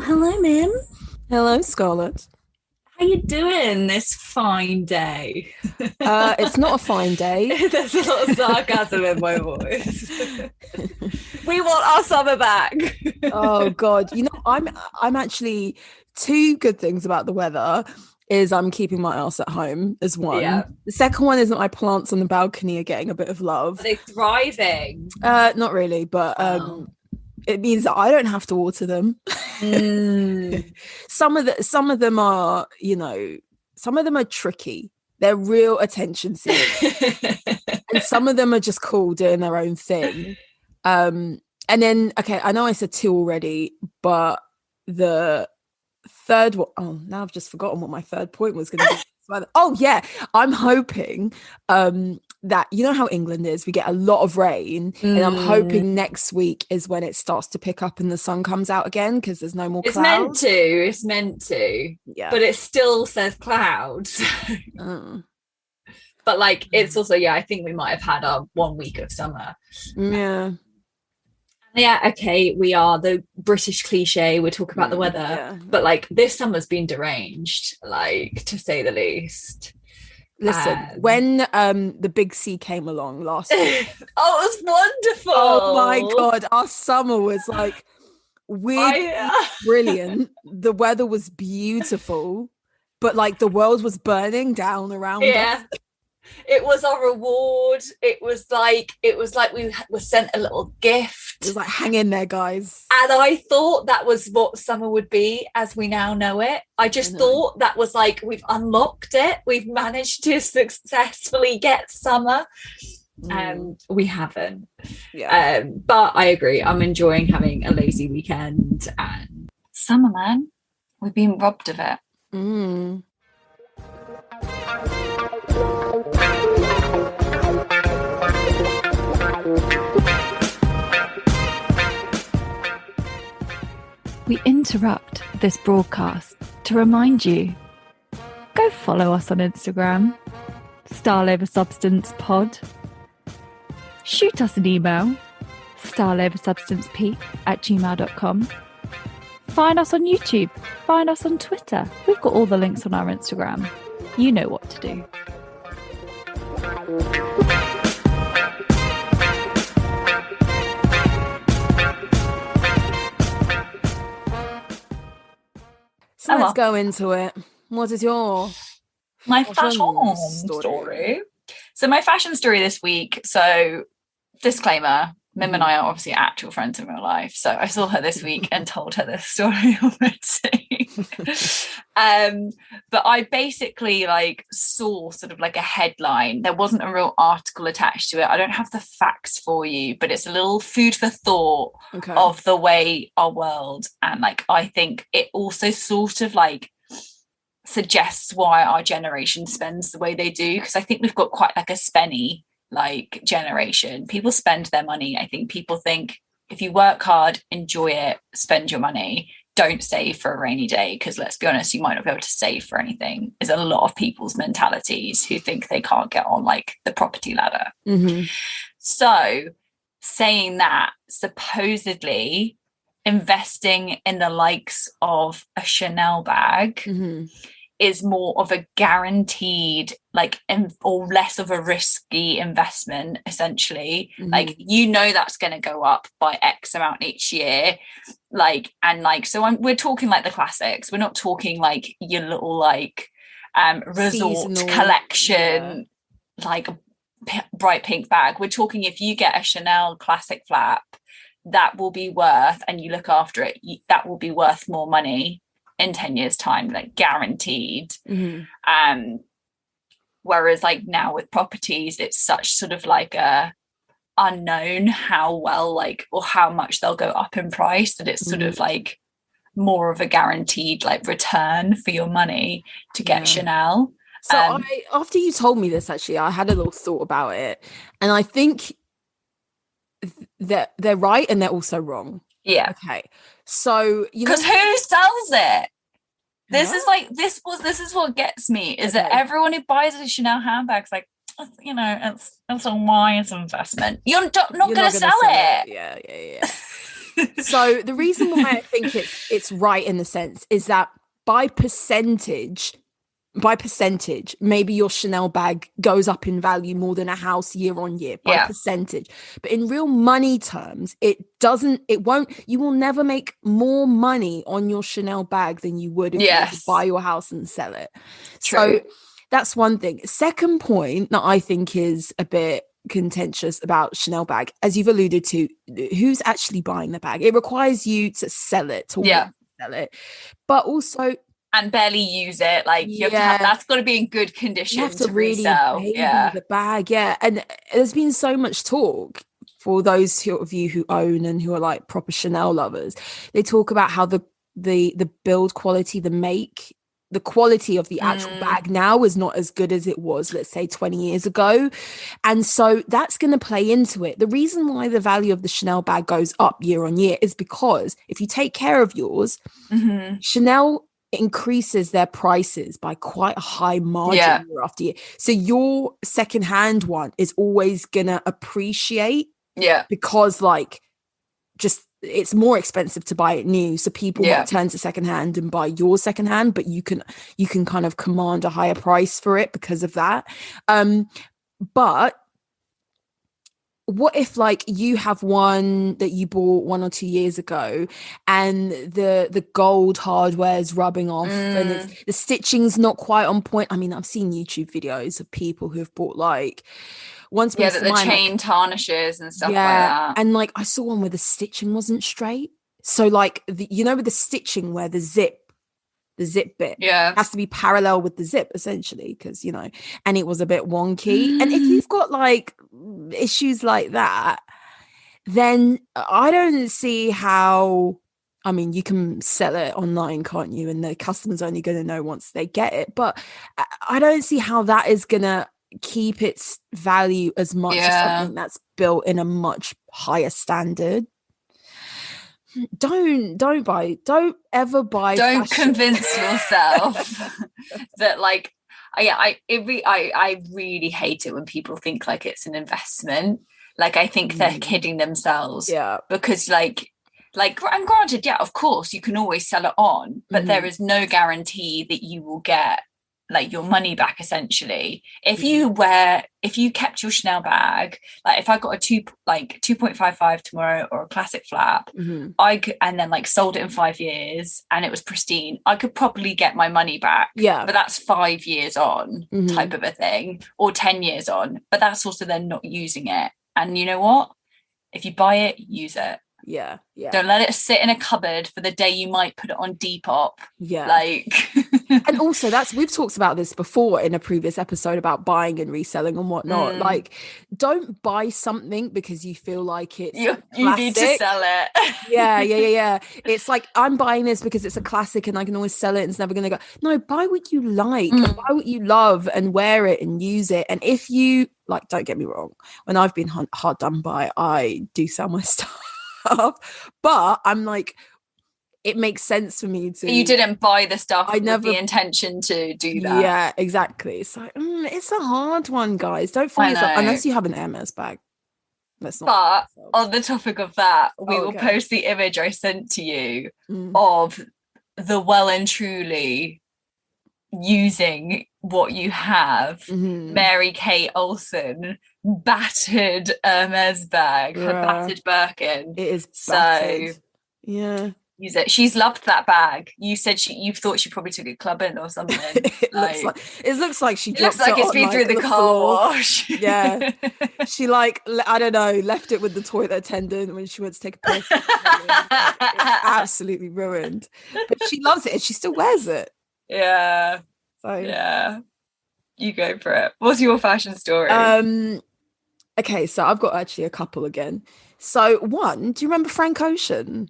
Hello, Mim. Hello, Scarlett. How you doing this fine day? It's not a fine day. There's a lot of sarcasm in my voice. We want our summer back. Oh God, I'm actually two good things about the weather is I'm keeping my ass at home as one. Yeah. The second one is that my plants on the balcony are getting a bit of love. Are they thriving? Not really, but it means that I don't have to water them. Some of them are, some of them are tricky. They're real attention seekers. And some of them are just cool doing their own thing. And then, okay, I know I said two already, but the third one, now I've just forgotten what my third point was going to be. Oh yeah, I'm hoping that, you know how England is, we get a lot of rain, and I'm hoping next week is when it starts to pick up and the sun comes out again, because there's no more clouds. It's meant to, yeah, but it still says clouds. But like, it's also, I think we might have had our 1 week of summer. Okay, we are the British cliche, we're talking about the weather, but like this summer's been deranged, like, to say the least. Listen, when the big C came along last year, it was wonderful. Oh my God, our summer was like weird, brilliant. The weather was beautiful, but like the world was burning down around us. It was our reward. It was like we were sent a little gift. It was like, hang in there, guys. And I thought that was what summer would be as we now know it. I just thought that was like, we've unlocked it. We've managed to successfully get summer. We haven't. But I agree. I'm enjoying having a lazy weekend. And summer, man, we've been robbed of it. We interrupt this broadcast to remind you, go follow us on Instagram, StyleOverSubstancePod. Shoot us an email, styleoversubstancepeak@gmail.com. Find us on YouTube, find us on Twitter. We've got all the links on our Instagram. You know what to do. So let's go into it. What is my fashion story? So my fashion story this week. So disclaimer, Mim and I are obviously actual friends in real life. So I saw her this week and told her this story already. But I basically saw sort of like a headline. There wasn't a real article attached to it. I don't have the facts for you, but it's a little food for thought of the way our world, and I think it also sort of suggests why our generation spends the way they do, because I think we've got quite a spenny generation. People spend their money. I think people think if you work hard, enjoy it, spend your money, don't save for a rainy day, because let's be honest, you might not be able to save for anything, is a lot of people's mentalities who think they can't get on the property ladder. So saying that, supposedly investing in the likes of a Chanel bag is more of a guaranteed or less of a risky investment, essentially. That's going to go up by X amount each year, so we're talking the classics. We're not talking your little resort seasonal collection, bright pink bag. We're talking, if you get a Chanel classic flap, that will be worth, and you look after it, that will be worth more money in 10 years time, guaranteed. Whereas now with properties, it's such sort of a unknown how well or how much they'll go up in price, that it's sort of more of a guaranteed return for your money to get Chanel. So after you told me this, actually, I had a little thought about it, and I think that they're right and they're also wrong. Okay. So because who sells it? This is this is what gets me, is that everyone who buys a Chanel handbag's it's a wise investment. You're not going to sell it. Yeah. So the reason why I think it's right in the sense is that by percentage, maybe your Chanel bag goes up in value more than a house year on year by percentage. But in real money terms, you will never make more money on your Chanel bag than you would if you were to buy your house and sell it. True. So that's one thing. Second point that I think is a bit contentious about Chanel bag, as you've alluded to, who's actually buying the bag? It requires you to sell it, sell it, but also and barely use it. Like you have to have, that's got to be in good condition you have to really resell. baby the bag. And there's been so much talk for those of you who own and who are like proper Chanel lovers. They talk about how the build quality, the quality of the actual bag now is not as good as it was, let's say 20 years ago. And so that's going to play into it. The reason why the value of the Chanel bag goes up year on year is because if you take care of yours, Chanel increases their prices by quite a high margin year after year. So your secondhand one is always going to appreciate because like just it's more expensive to buy it new, so people might turn to secondhand and buy your secondhand, but you can kind of command a higher price for it because of that. But what if like you have one that you bought 1 or 2 years ago and the gold hardware is rubbing off and the stitching's not quite on point? I mean, I've seen YouTube videos of people who have bought like that the chain tarnishes and stuff like that. And like I saw one where the stitching wasn't straight. So like with the stitching where the zip bit has to be parallel with the zip essentially, because and it was a bit wonky. And if you've got like issues like that, then I don't see how. I mean, you can sell it online, can't you? And the customer's only going to know once they get it. But I don't see how that is going to keep its value as much as something that's built in a much higher standard. Don't ever buy don't fashion. Convince yourself that like I really hate it when people think like it's an investment. Like I think they're kidding themselves, because like and granted, of course you can always sell it on, but there is no guarantee that you will get like your money back essentially. If you kept your Chanel bag, like if I got a 2.55 tomorrow or a classic flap, I could, and then like sold it in 5 years and it was pristine, I could probably get my money back. But that's 5 years on type of a thing, or 10 years on, but that's also then not using it. And you know what, if you buy it, use it. Don't let it sit in a cupboard for the day you might put it on Depop. And also we've talked about this before in a previous episode about buying and reselling and whatnot. Like, don't buy something because you feel like it's you need to sell it. It's like, I'm buying this because it's a classic and I can always sell it and it's never gonna go. No, buy what you like, and buy what you love and wear it and use it. And if you like, don't get me wrong, when I've been hard done by, I do sell my stuff. But I'm like, it makes sense for me to. You didn't buy the stuff with the intention to do that. Yeah, exactly. It's like it's a hard one, guys. Don't fall yourself unless you have an Hermes bag. Let's not. But on the topic of that, we will post the image I sent to you of the well and truly using what you have, Mary Kate Olsen battered Hermes bag, her battered Birkin. It is battered. So use it. She's loved that bag. You said you thought she probably took it clubbing or something. It looks like she dropped it. Looks like it's been through the car wash. She I don't know, left it with the toilet attendant when she went to take a piss. It's absolutely ruined. But she loves it and she still wears it. You go for it. What's your fashion story? Okay, so I've got actually a couple again. So one, do you remember Frank Ocean?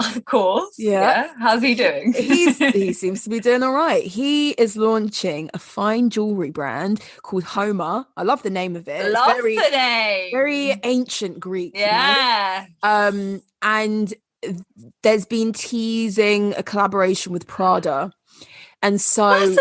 Of course. Yeah. How's he doing? He seems to be doing all right. He is launching a fine jewelry brand called Homer. I love the name of it. Love the name. Very ancient Greek. Yeah. And there's been teasing a collaboration with Prada. And so that's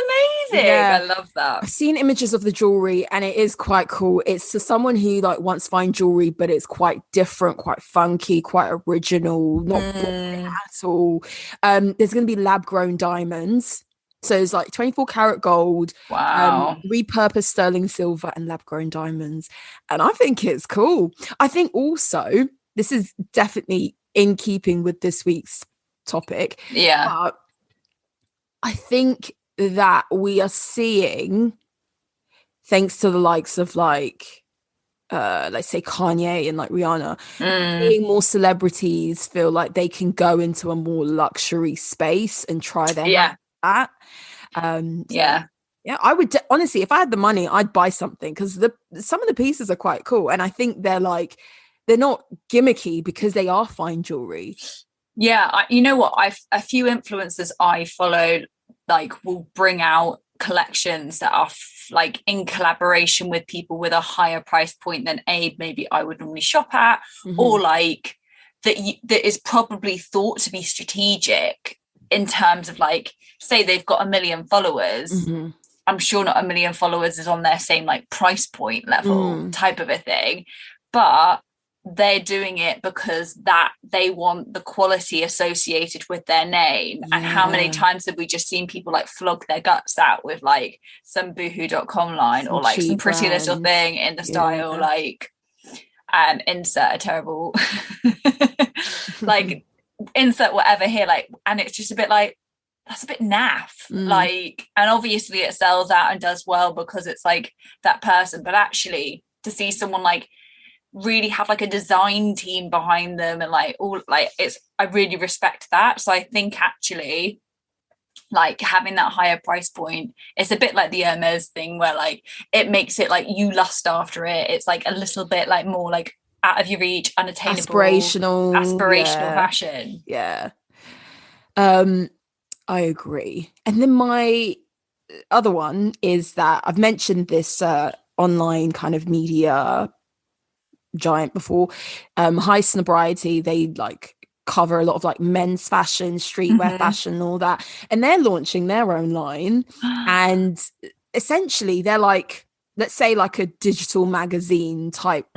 I love that. I've seen images of the jewelry and it is quite cool. It's to someone who like wants fine jewelry, but it's quite different, quite funky, quite original, not boring at all. There's going to be lab grown diamonds. So it's like 24 karat gold, repurposed sterling silver and lab grown diamonds. And I think it's cool. I think also this is definitely in keeping with this week's topic. Yeah. But I think that we are seeing, thanks to the likes of like, let's say Kanye and like Rihanna, seeing more celebrities feel like they can go into a more luxury space and try their hand at that. I would honestly, if I had the money, I'd buy something because some of the pieces are quite cool, and I think they're not gimmicky because they are fine jewelry. Yeah, you know what? A few influencers I follow like will bring out collections that are like in collaboration with people with a higher price point than maybe I would normally shop at, or like that is probably thought to be strategic in terms of like, say they've got 1 million followers. I'm sure not 1 million followers is on their same like price point level type of a thing, but they're doing it because that they want the quality associated with their name. And how many times have we just seen people like flog their guts out with like some boohoo.com line or like some pretty little thing in the style like insert a terrible like insert whatever here, like, and it's just a bit like, that's a bit naff. Like, and obviously it sells out and does well because it's like that person, but actually to see someone like really have like a design team behind them and like all like I really respect that. So I think actually like having that higher price point, it's a bit like the Hermes thing where like it makes it like you lust after it. It's like a little bit like more like out of your reach, unattainable, aspirational fashion. I agree. And then my other one is that I've mentioned this online kind of media giant before, High Sobriety. They like cover a lot of like men's fashion, streetwear fashion and all that, and they're launching their own line. And essentially they're like, let's say like a digital magazine type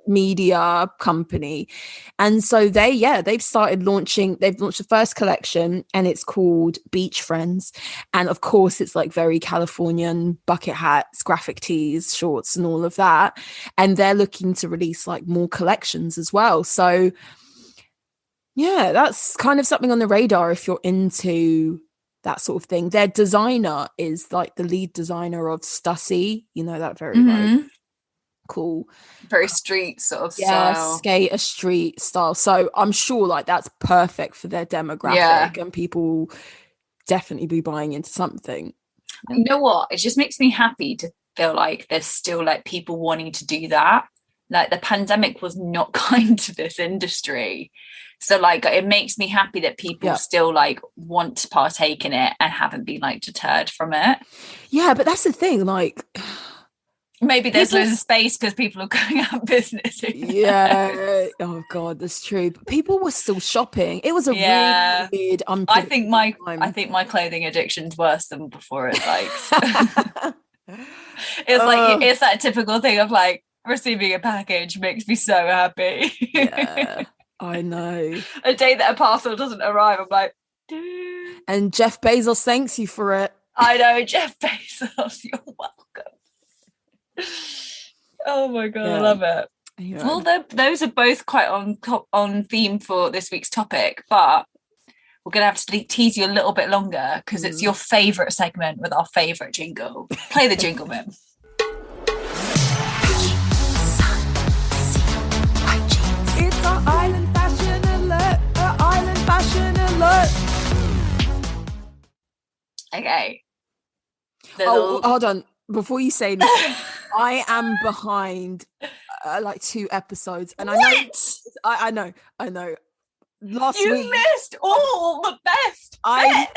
media company. And so they've launched the first collection and it's called Beach Friends. And of course it's like very Californian, bucket hats, graphic tees, shorts and all of that. And they're looking to release like more collections as well. So yeah, that's kind of something on the radar if you're into that sort of thing. Their designer is like the lead designer of Stussy, you know, that very like cool, very street sort of style, skater street style. So I'm sure like that's perfect for their demographic, and people definitely be buying into something. You know what? It just makes me happy to feel like there's still like people wanting to do that. Like the pandemic was not kind to this industry. So like it makes me happy that people still like want to partake in it and haven't been like deterred from it. Yeah, but that's the thing, like maybe there's loads of space because people are going out of business. Yeah. Oh god, that's true. But people were still shopping. It was a really weird, I think my clothing addiction's worse than before. It's like it's that typical thing of like receiving a package makes me so happy. Yeah. I know. A day that a parcel doesn't arrive, I'm like, dude. And Jeff Bezos thanks you for it. I know, Jeff Bezos, you're welcome. Oh my god, I love it. Yeah. Well, those are both quite on theme for this week's topic, but we're going to have to tease you a little bit longer because it's your favourite segment with our favourite jingle. Play the jingle, Mim. It's our island fashion alert. Our island fashion alert. Okay. Hold on. Before you say anything, I am behind like 2 episodes, and I know. Last week you missed all the best. I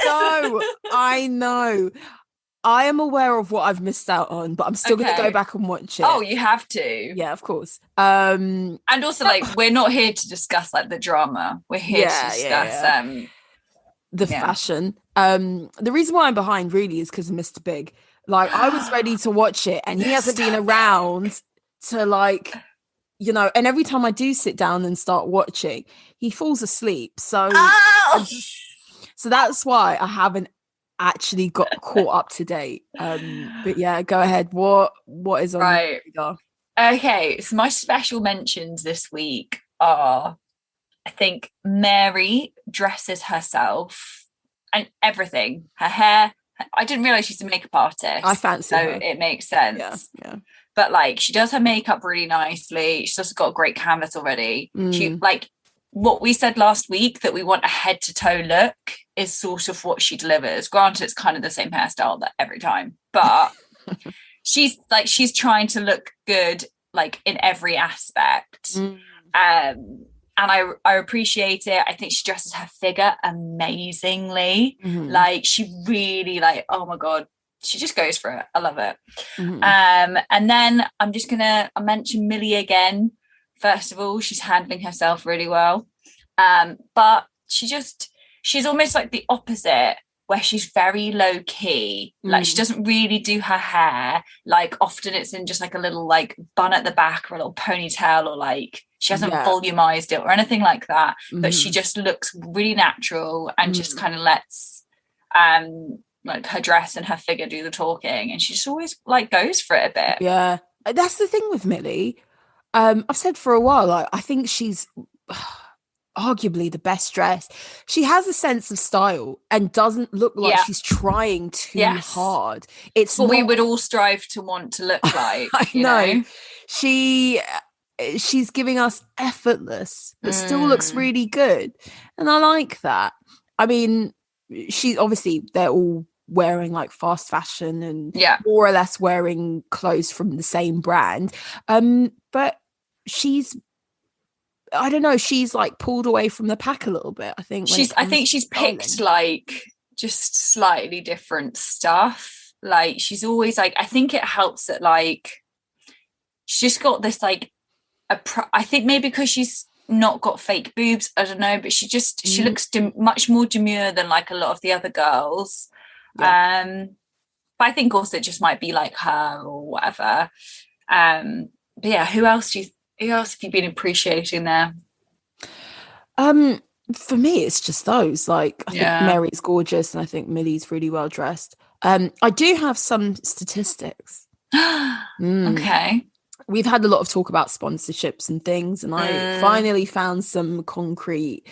know. I am aware of what I've missed out on, but I'm still going to go back and watch it. Oh, you have to. Yeah, of course. And also, like, we're not here to discuss like the drama. We're here to discuss the fashion. The reason why I'm behind really is because of Mr. Big. Like, I was ready to watch it, and he hasn't been around to, like, you know, and every time I do sit down and start watching, he falls asleep. So so that's why I haven't actually got caught up to date. But yeah, go ahead. What is on right? Okay, so my special mentions this week are, I think Mary dresses herself and everything. Her hair. I didn't realize she's a makeup artist. I fancy her. It makes sense. Yeah. But like, she does her makeup really nicely. She's also got a great canvas already. She, like, what we said last week, that we want a head to toe look, is sort of what she delivers. Granted, it's kind of the same hairstyle that every time, but she's trying to look good, like, in every aspect. And I appreciate it. I think she dresses her figure amazingly. Like, she really, like, oh my God, she just goes for it. I love it. And then I'm just gonna mention Millie again. First of all, she's handling herself really well. But she's almost like the opposite, where she's very low key. Like, she doesn't really do her hair. Like, often it's in just like a little like bun at the back, or a little ponytail, or like she hasn't volumized it or anything like that. But she just looks really natural and just kind of lets like her dress and her figure do the talking, and she just always like goes for it a bit. Yeah, that's the thing with Millie. I've said for a while, like, I think she's arguably the best dressed. She has a sense of style and doesn't look like she's trying too hard. It's what we would all strive to want to look like. I know. She's giving us effortless, but still looks really good, and I like that. I mean, she obviously, they're all wearing like fast fashion and more or less wearing clothes from the same brand, but she's, I don't know, she's like pulled away from the pack a little bit. I think she's picked like just slightly different stuff. Like, she's always like, I think it helps that like she's got this like I think maybe because she's not got fake boobs, I don't know, but she looks much more demure than like a lot of the other girls. But I think also it just might be like her or whatever. But yeah, who else have you been appreciating there? For me, it's just those. Like, I think Mary's gorgeous, and I think Millie's really well dressed. I do have some statistics. Okay. We've had a lot of talk about sponsorships and things, and I finally found some concrete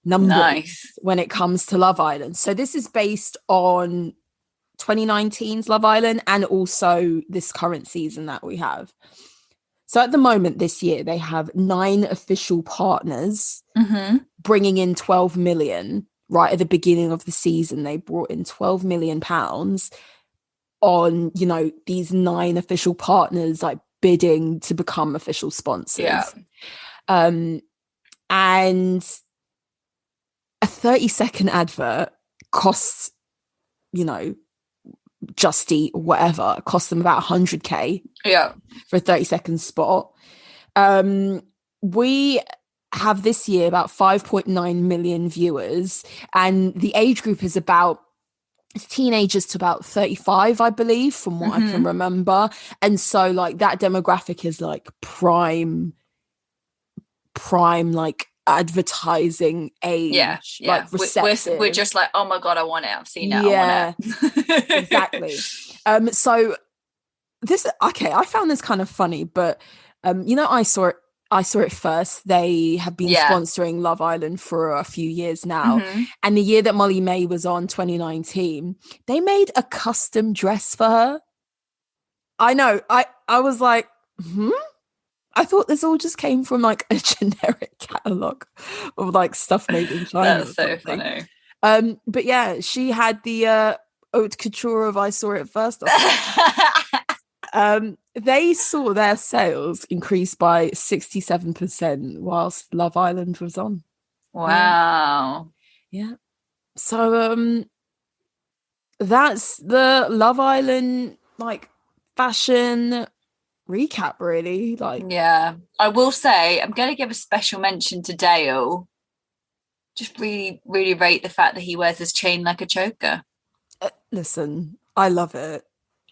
numbers when it comes to Love Island. So this is based on 2019's Love Island and also this current season that we have. So at the moment this year, they have 9 official partners bringing in 12 million. Right at the beginning of the season, they brought in 12 million pounds on, you know, these 9 official partners like bidding to become official sponsors. And a 30-second advert costs, you know, Just Eat or whatever, costs them about 100k for a 30-second spot. We have this year about 5.9 million viewers, and the age group is about teenagers to about 35, I believe, from what I can remember. And so like that demographic is like prime like advertising age. Like receptive. We're just like, oh my God, I want it, I've seen it, I want it. Exactly. So this, okay, I found this kind of funny, but you know, I saw it first. They have been sponsoring Love Island for a few years now. And the year that Molly May was on, 2019, they made a custom dress for her. I know. I was like, I thought this all just came from like a generic catalogue of like stuff made in China. That's so funny. But yeah, she had the haute couture of I Saw It First. They saw their sales increase by 67% whilst Love Island was on. Wow. Yeah. So that's the Love Island like fashion recap, really. Like, yeah, I will say I'm going to give a special mention to Dale, just really, really rate the fact that he wears his chain like a choker. Listen, I love it.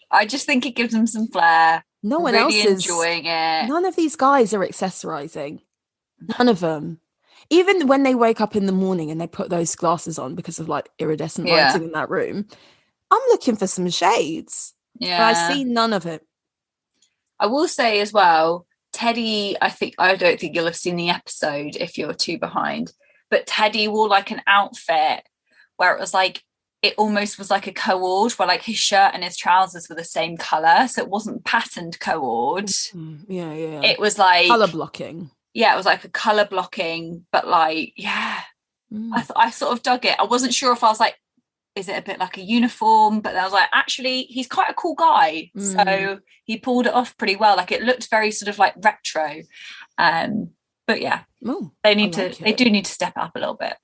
I just think it gives him some flair. No one really else is enjoying it. None of these guys are accessorizing. None of them. Even when they wake up in the morning and they put those glasses on because of like iridescent lighting in that room, I'm looking for some shades. Yeah. I see none of it. I will say as well, Teddy, I don't think you'll have seen the episode if you're too behind, but Teddy wore like an outfit where it was like, it almost was like a co-ord where like his shirt and his trousers were the same colour. So it wasn't patterned co-ord. Yeah. It was like colour blocking. Yeah, it was like a colour blocking, but like, I sort of dug it. I wasn't sure if I was like, is it a bit like a uniform? But then I was like, actually, he's quite a cool guy. So he pulled it off pretty well. Like it looked very sort of like retro. But yeah, they do need to step up a little bit.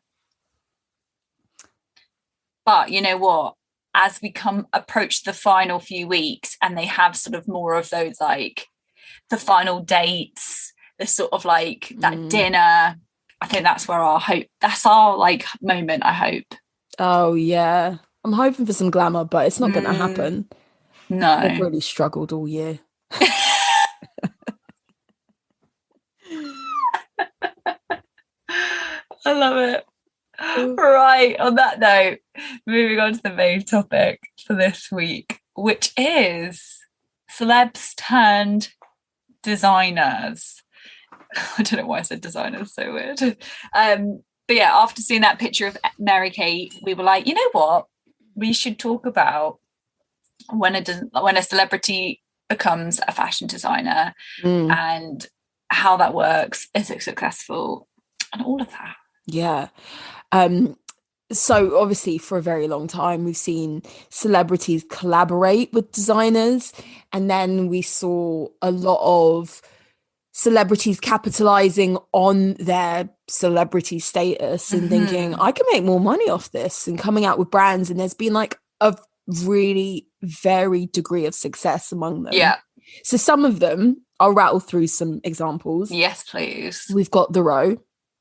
But you know what? As we approach the final few weeks and they have sort of more of those like the final dates, the sort of like that dinner, I think that's where that's our like moment, I hope. Oh yeah. I'm hoping for some glamour, but it's not going to happen. No. I've really struggled all year. I love it. Right, on that note, moving on to the main topic for this week, which is celebs turned designers. I don't know why I said designers, so weird. But yeah, after seeing that picture of Mary Kate, we were like, you know what? We should talk about when a celebrity becomes a fashion designer and how that works, is it successful, and all of that. Yeah. So obviously for a very long time we've seen celebrities collaborate with designers, and then we saw a lot of celebrities capitalizing on their celebrity status and thinking, I can make more money off this, and coming out with brands, and there's been like a really varied degree of success among them. Yeah. So some of them, I'll rattle through some examples. Yes, please. We've got The Row.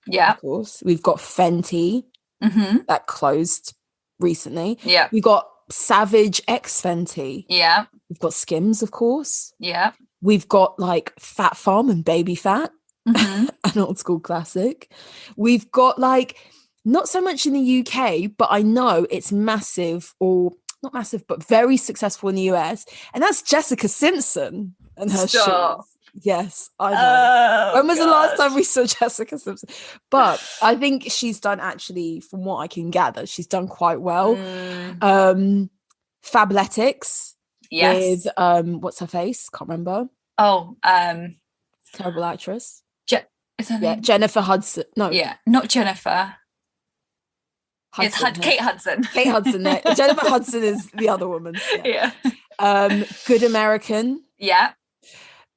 Yeah. Of course. We've got Fenty. That closed recently. Yeah. We've got Savage X Fenty. Yeah. We've got Skims, of course. Yeah. We've got like Fat Farm and Baby Fat, an old school classic. We've got like, not so much in the UK, but I know it's massive, or not massive, but very successful in the US. And that's Jessica Simpson and her shoes. Yes, I know. When was the last time we saw Jessica Simpson? But I think she's done, actually, from what I can gather, she's done quite well. Fabletics. Yes. With what's her face? Can't remember. Terrible actress. Is her name? Jennifer Hudson. No. Yeah, not Jennifer. Hudson, it's Kate Hudson. Kate Hudson. Jennifer Hudson is the other woman. Yeah. Good American. Yeah.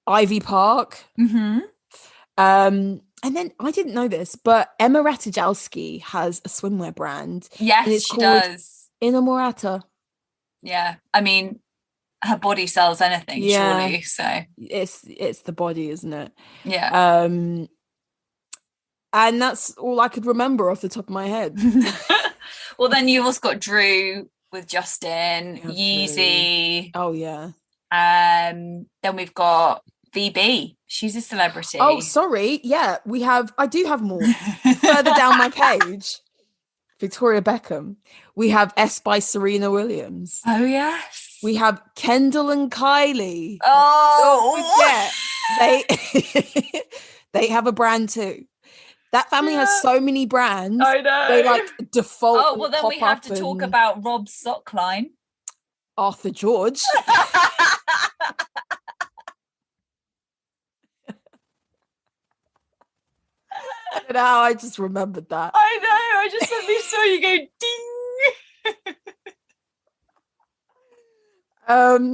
Ivy Park. And then I didn't know this, but Emma Ratajelski has a swimwear brand. Yes, she does. Inamorata. Yeah, I mean, her body sells anything, surely. So it's the body, isn't it? Yeah. And that's all I could remember off the top of my head. Well, then you've also got Drew with Justin, Yeezy. Oh yeah. Then we've got VB. She's a celebrity. Oh, sorry. Yeah, I do have more. Further down my page, Victoria Beckham. We have S by Serena Williams. Oh yes. We have Kendall and Kylie. Oh, don't forget. They have a brand too. That family has so many brands. I know. They like default. Oh, well, then we have to talk about Rob's sock line. Arthur George. Now I just remembered that. I know. I just suddenly saw you go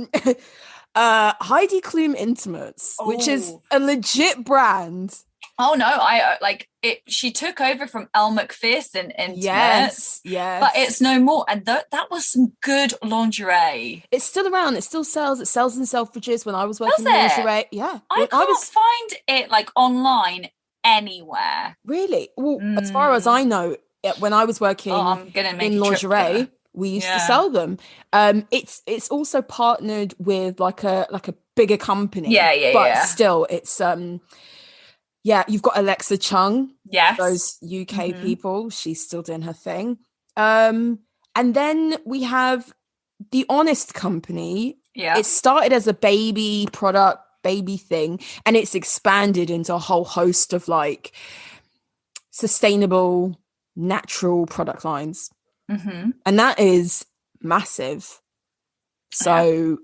ding. Heidi Klum Intimates, which is a legit brand. Oh no, I like it. She took over from Elle Macpherson Intimates. Yes. But it's no more. And that was some good lingerie. It's still around. It still sells. It sells in Selfridges. When I was working in lingerie. Yeah. I can't find it like online anywhere. Really? Well, as far as I know, when I was working in lingerie, we used to sell them. It's also partnered with like a bigger company. But still, it's you've got Alexa Chung. Yes, those UK people. She's still doing her thing. And then we have The Honest Company. Yeah, it started as a baby thing, and it's expanded into a whole host of like sustainable, natural product lines. And that is massive. So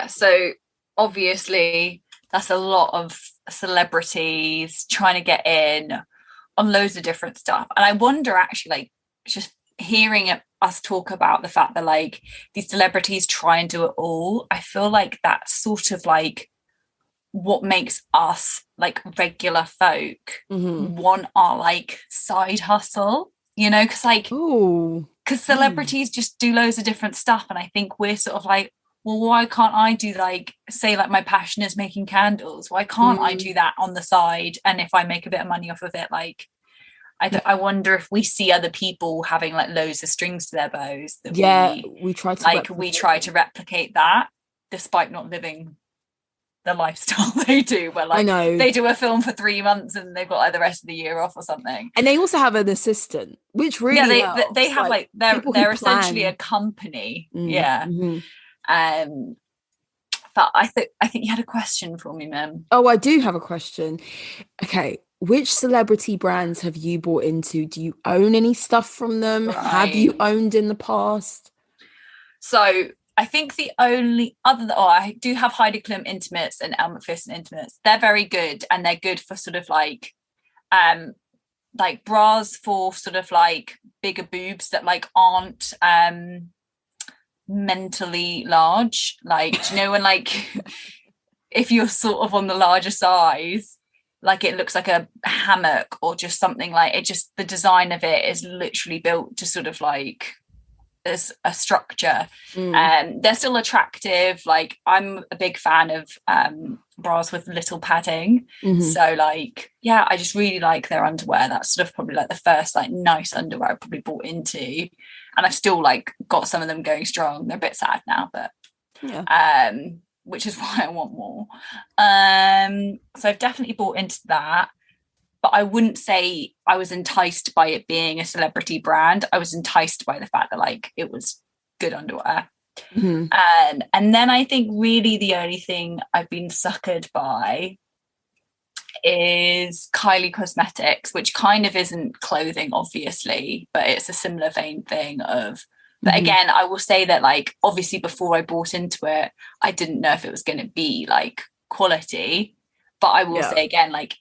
so obviously that's a lot of celebrities trying to get in on loads of different stuff. And I wonder, actually, like, just hearing us talk about the fact that like these celebrities try and do it all, I feel like that's sort of like what makes us like regular folk want our like side hustle, you know, because celebrities just do loads of different stuff, and I think we're sort of like, well, why can't I do, like, say, like, my passion is making candles, why can't I do that on the side, and if I make a bit of money off of it, like, I wonder if we see other people having like loads of strings to their bows that we try to replicate that, despite not living the lifestyle they do, where like they do a film for 3 months and they've got like the rest of the year off or something. And they also have an assistant, which really helps. They have like they're essentially a company. But I think you had a question for me, Mim. Oh, I do have a question. Okay, which celebrity brands have you bought into? Do you own any stuff from them? Right. Have you owned in the past? So I think the only I do have Heidi Klum intimates and Elle Macpherson intimates. They're very good, and they're good for sort of like bras for sort of like bigger boobs that like aren't mentally large. Like, do you know, when like if you're sort of on the larger size, like it looks like a hammock or just something, like it just, the design of it is literally built to sort of like as a structure. They're still attractive. Like, I'm a big fan of bras with little padding. So like, yeah, I just really like their underwear. That's sort of probably like the first like nice underwear I probably bought into, and I've still like got some of them going strong. They're a bit sad now, but which is why I want more. So I've definitely bought into that. But I wouldn't say I was enticed by it being a celebrity brand. I was enticed by the fact that like it was good underwear. And then I think really the only thing I've been suckered by is Kylie Cosmetics, which kind of isn't clothing, obviously, but it's a similar vein thing of. But again, I will say that like obviously before I bought into it, I didn't know if it was going to be like quality. But I will say again, like,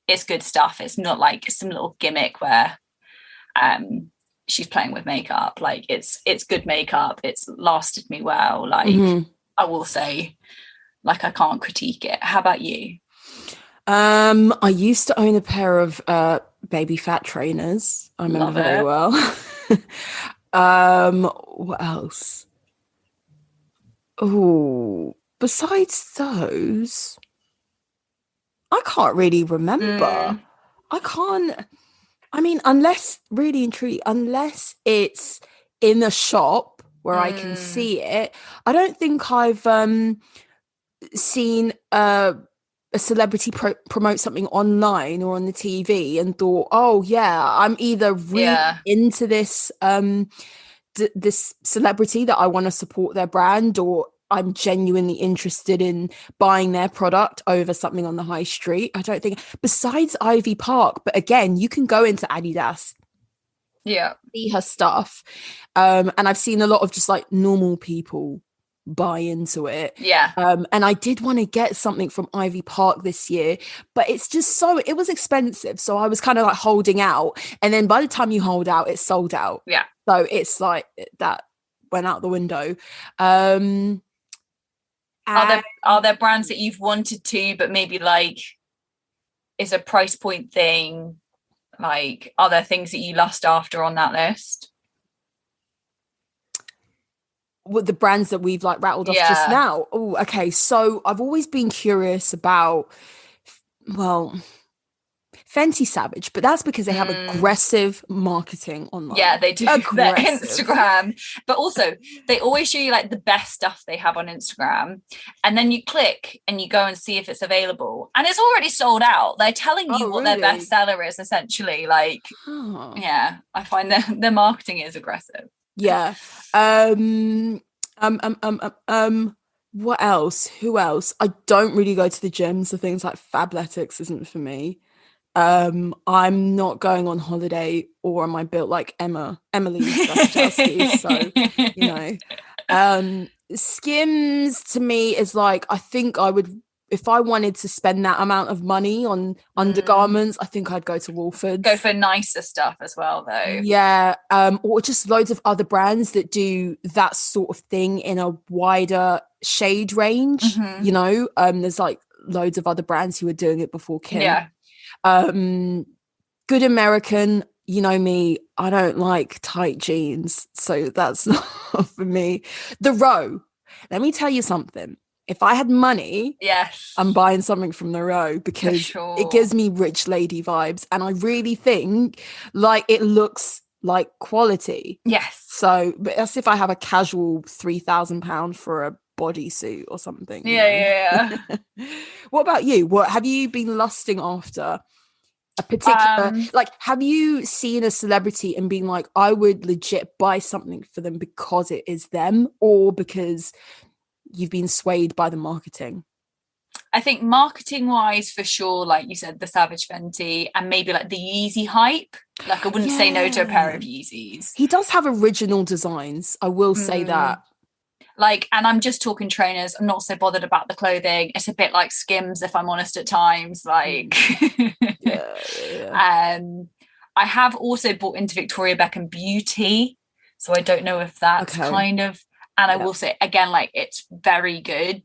it's good stuff. It's not like some little gimmick where she's playing with makeup. Like, it's good makeup. It's lasted me well. Like, I will say, like, I can't critique it. How about you? I used to own a pair of baby fat trainers. I remember very well. What else? Oh, besides those, I can't really remember. I mean, unless it's in a shop where I can see it, I don't think I've seen a celebrity promote something online or on the TV and thought, oh yeah, I'm either really into this this celebrity that I want to support their brand, or I'm genuinely interested in buying their product over something on the high street. I don't think, besides Ivy Park, but again, you can go into Adidas, see her stuff, and I've seen a lot of just like normal people buy into it. And I did want to get something from Ivy Park this year, but it's just it was expensive, so I was kind of like holding out, and then by the time you hold out, it's sold out. So it's like that went out the window. Are there brands that you've wanted to, but maybe like is a price point thing? Like, are there things that you lust after on that list? With the brands that we've like rattled off just now. Oh, okay. So I've always been curious about, well, Fenty savage, but that's because they have aggressive marketing online. Yeah, they do. Their Instagram, but also they always show you like the best stuff they have on Instagram, and then you click and you go and see if it's available, and it's already sold out. They're telling you what their best seller is, essentially. Like, yeah, I find their marketing is aggressive. Yeah. What else? Who else? I don't really go to the gym, so things like Fabletics isn't for me. I'm not going on holiday, or am I built like Emily Ratajelski? So, you know, Skims to me is like, I think I would, if I wanted to spend that amount of money on undergarments, I think I'd go to Wolford's. Go for nicer stuff as well, though. Yeah, or just loads of other brands that do that sort of thing in a wider shade range. You know, there's like loads of other brands who are doing it before Kim. Yeah. Good American, you know me, I don't like tight jeans, so that's not for me. The Row, let me tell you something. If I had money, yes, I'm buying something from the Row, because it gives me rich lady vibes, and I really think like it looks like quality. Yes. So, but that's if I have a casual £3,000 for a bodysuit or something. Yeah. What about you? What have you been lusting after? A particular, like, have you seen a celebrity and been like, I would legit buy something for them because it is them, or because you've been swayed by the marketing? I think marketing wise, for sure, like you said, the Savage Fenty, and maybe like the Yeezy hype. Like, I wouldn't say no to a pair of Yeezys. He does have original designs, I will say that. Like, and I'm just talking trainers. I'm not so bothered about the clothing. It's a bit like Skims, if I'm honest, at times. Like, I have also bought into Victoria Beckham Beauty, so I don't know if that's kind of. And I will say again, like, it's very good.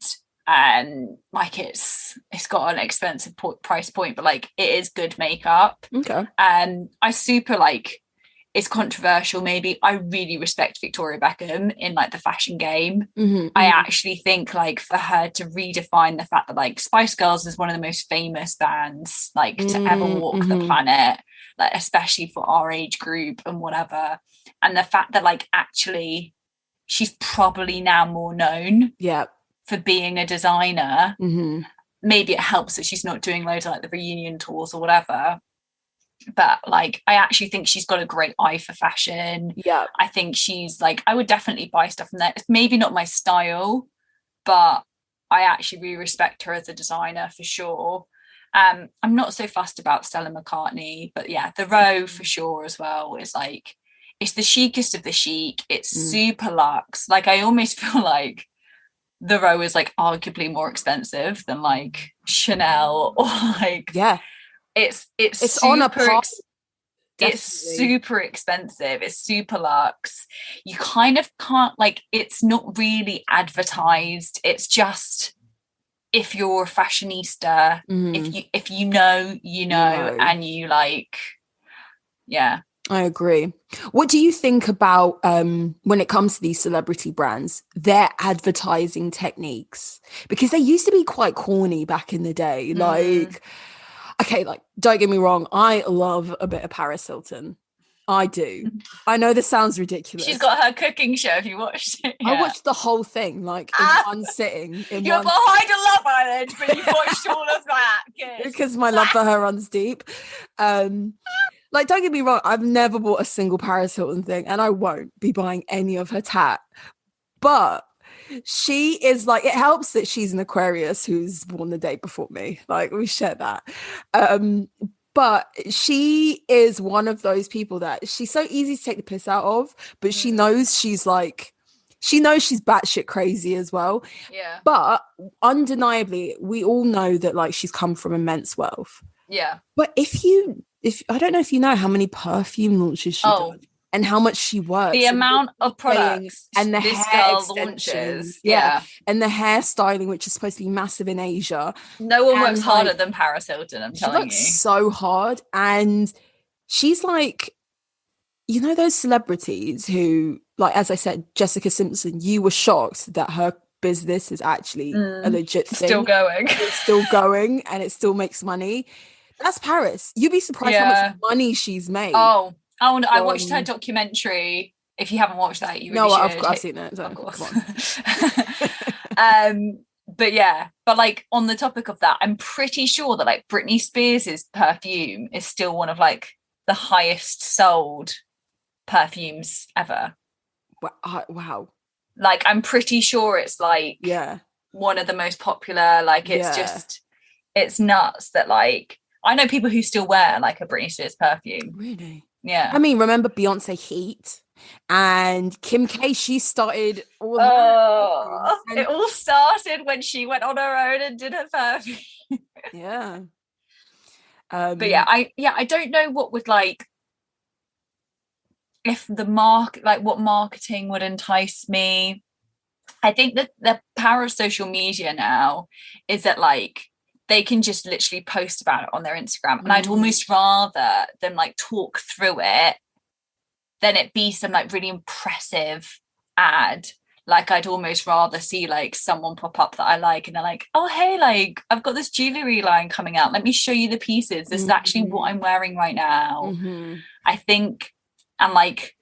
Like, it's got an expensive price point, but like, it is good makeup. Okay. I super like. It's controversial, maybe. I really respect Victoria Beckham in like the fashion game. I actually think like for her to redefine the fact that like Spice Girls is one of the most famous bands like to ever walk the planet, like especially for our age group and whatever. And the fact that like actually she's probably now more known for being a designer. Maybe it helps that she's not doing loads of like the reunion tours or whatever. But like, I actually think she's got a great eye for fashion. I think she's like, I would definitely buy stuff from there. It's maybe not my style, but I actually really respect her as a designer for sure. I'm not so fussed about Stella McCartney, but yeah, the Row for sure as well is like, it's the chicest of the chic. It's super luxe. Like, I almost feel like the Row is like arguably more expensive than like Chanel or like it's on a par. It's super expensive. It's super luxe. You kind of can't, like, it's not really advertised. It's just, if you're a fashionista, if you know, and you like, I agree. What do you think about when it comes to these celebrity brands, their advertising techniques? Because they used to be quite corny back in the day. Like, okay, like, don't get me wrong, I love a bit of Paris Hilton. I do. I know this sounds ridiculous. She's got her cooking show, if you watched it. I watched the whole thing, like, in one sitting. You're behind a Love Island, but you watched all of that. Good. Because my love for her runs deep. Like, don't get me wrong, I've never bought a single Paris Hilton thing, and I won't be buying any of her tat. But she is like, it helps that she's an Aquarius who's born the day before me. Like, we share that. But she is one of those people that she's so easy to take the piss out of, but she knows she's batshit crazy as well. Yeah. But undeniably, we all know that like she's come from immense wealth. Yeah. But if I don't know if you know how many perfume launches she done. And how much she works. The amount of products and the this hair girl launches. Yeah. And the hairstyling, which is supposed to be massive in Asia. No one works harder than Paris Hilton, I'm telling you. She works so hard. And she's like, you know, those celebrities who, like, as I said, Jessica Simpson, you were shocked that her business is actually a legit thing. Still going. It's still going and it still makes money. That's Paris. You'd be surprised how much money she's made. Oh, I watched her documentary. If you haven't watched that, you really should. I've seen it. So, of course. But like on the topic of that, I'm pretty sure that like Britney Spears's perfume is still one of like the highest sold perfumes ever. Wow. Like I'm pretty sure it's like one of the most popular. Like it's just, it's nuts that like I know people who still wear like a Britney Spears perfume. Really? Yeah. I mean, remember Beyonce Heat and Kim K? She started all it all started when she went on her own and did her perfume. Yeah. But I don't know what would like if the what marketing would entice me. I think that the power of social media now is that like they can just literally post about it on their Instagram. And I'd almost rather them like talk through it than it be some like really impressive ad. Like I'd almost rather see like someone pop up that I like and they're like, oh, hey, like I've got this jewelry line coming out. Let me show you the pieces. This is actually what I'm wearing right now. I think, and like,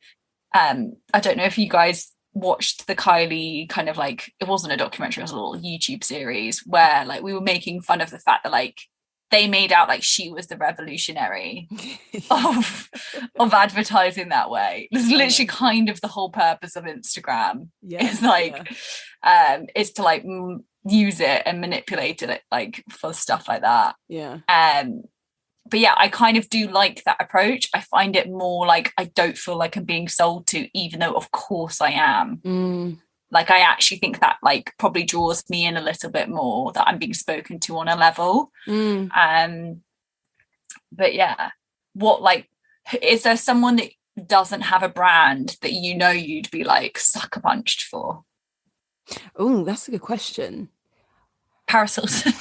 I don't know if you guys watched the Kylie kind of like, it wasn't a documentary, it was a little YouTube series where like we were making fun of the fact that like they made out like she was the revolutionary of advertising that way. It's literally kind of the whole purpose of Instagram. Is like is to like use it and manipulate it like for stuff like that. But yeah, I kind of do like that approach. I find it more like I don't feel like I'm being sold to, even though of course I am. Like I actually think that like probably draws me in a little bit more, that I'm being spoken to on a level. But yeah, what like is there someone that doesn't have a brand that you know you'd be like sucker punched for? Oh, that's a good question. Paris Hilton.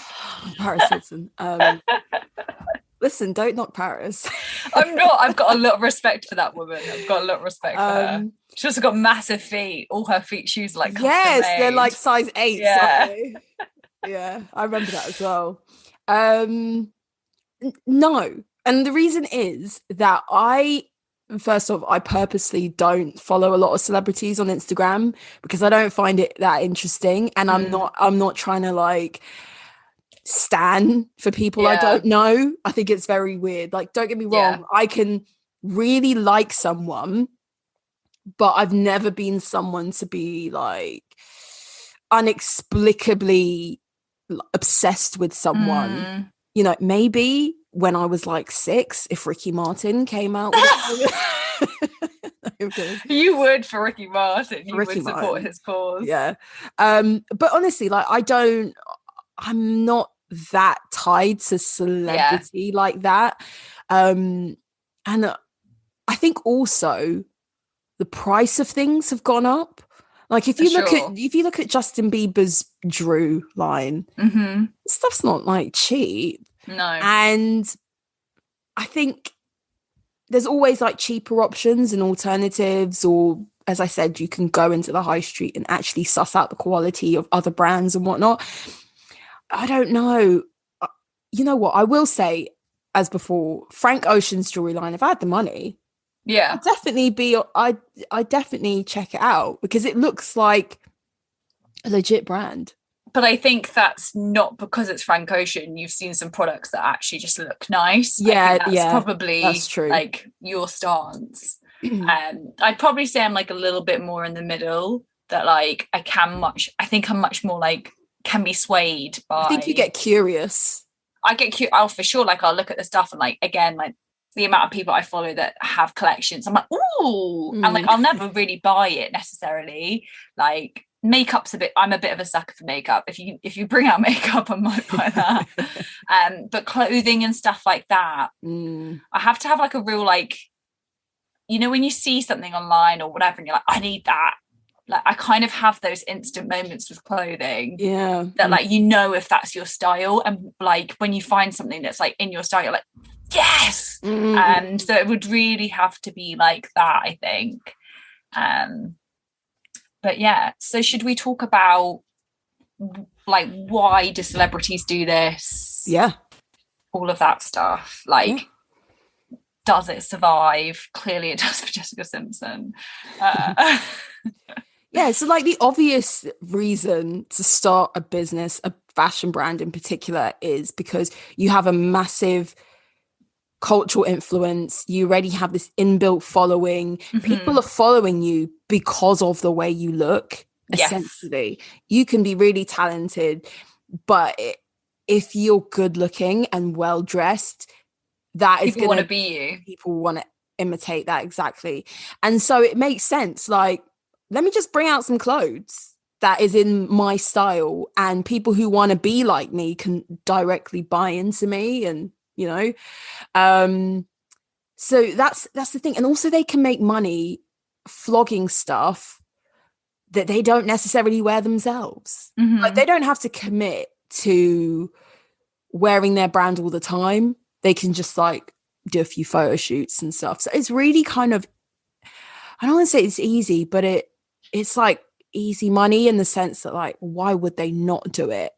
Paris Hilton. Listen, don't knock Paris. I'm not. I've got a lot of respect for that woman. I've got a lot of respect for her. She's also got massive feet. All her feet shoes are like custom made. They're like size 8. Yeah. Yeah, I remember that as well. No. And the reason is that first off, I purposely don't follow a lot of celebrities on Instagram because I don't find it that interesting. And I'm not trying to like stan for people I don't know. I think it's very weird. Like, don't get me wrong, I can really like someone, but I've never been someone to be like inexplicably obsessed with someone. You know, maybe when I was like 6, if Ricky Martin came out with you would for Ricky Martin. You would support his cause. Yeah. But honestly, like I'm not that tied to celebrity like that. And I think also the price of things have gone up. Like if you look at Justin Bieber's Drew line, stuff's not like cheap. No. And I think there's always like cheaper options and alternatives, or as I said, you can go into the high street and actually suss out the quality of other brands and whatnot. I don't know. You know what? I will say, as before, Frank Ocean's jewelry line, if I had the money, I'd definitely check it out because it looks like a legit brand. But I think that's not because it's Frank Ocean. You've seen some products that actually just look nice. That's probably that's true. Like your stance. I'd probably say I'm like a little bit more in the middle, that like I think I'm much more like can be swayed by. I think you get curious. I get curious. Oh, for sure. Like I'll look at the stuff and like, again, like the amount of people I follow that have collections, I'm like, ooh, and like I'll never really buy it necessarily. Like makeup's I'm a bit of a sucker for makeup. If you bring out makeup, I might buy that. But clothing and stuff like that, I have to have like a real like, you know, when you see something online or whatever and you're like, I need that. Like I kind of have those instant moments with clothing. That like, you know, if that's your style, and like when you find something that's like in your style, you're like, yes. And so it would really have to be like that, I think. But yeah, so should we talk about like why do celebrities do this? all of that stuff. Like, does it survive? Clearly it does for Jessica Simpson. Yeah, so like the obvious reason to start a business, a fashion brand in particular, is because you have a massive cultural influence. You already have this inbuilt following. People are following you because of the way you look. Essentially, you can be really talented, but if you're good looking and well dressed, that is people want to be you. People want to imitate that, exactly. And so it makes sense. Like, let me just bring out some clothes that is in my style, and people who want to be like me can directly buy into me, and you know, so that's the thing. And also they can make money flogging stuff that they don't necessarily wear themselves. Like, they don't have to commit to wearing their brand all the time. They can just like do a few photo shoots and stuff. So it's really kind of, I don't want to say it's easy, but it's like easy money in the sense that, like, why would they not do it?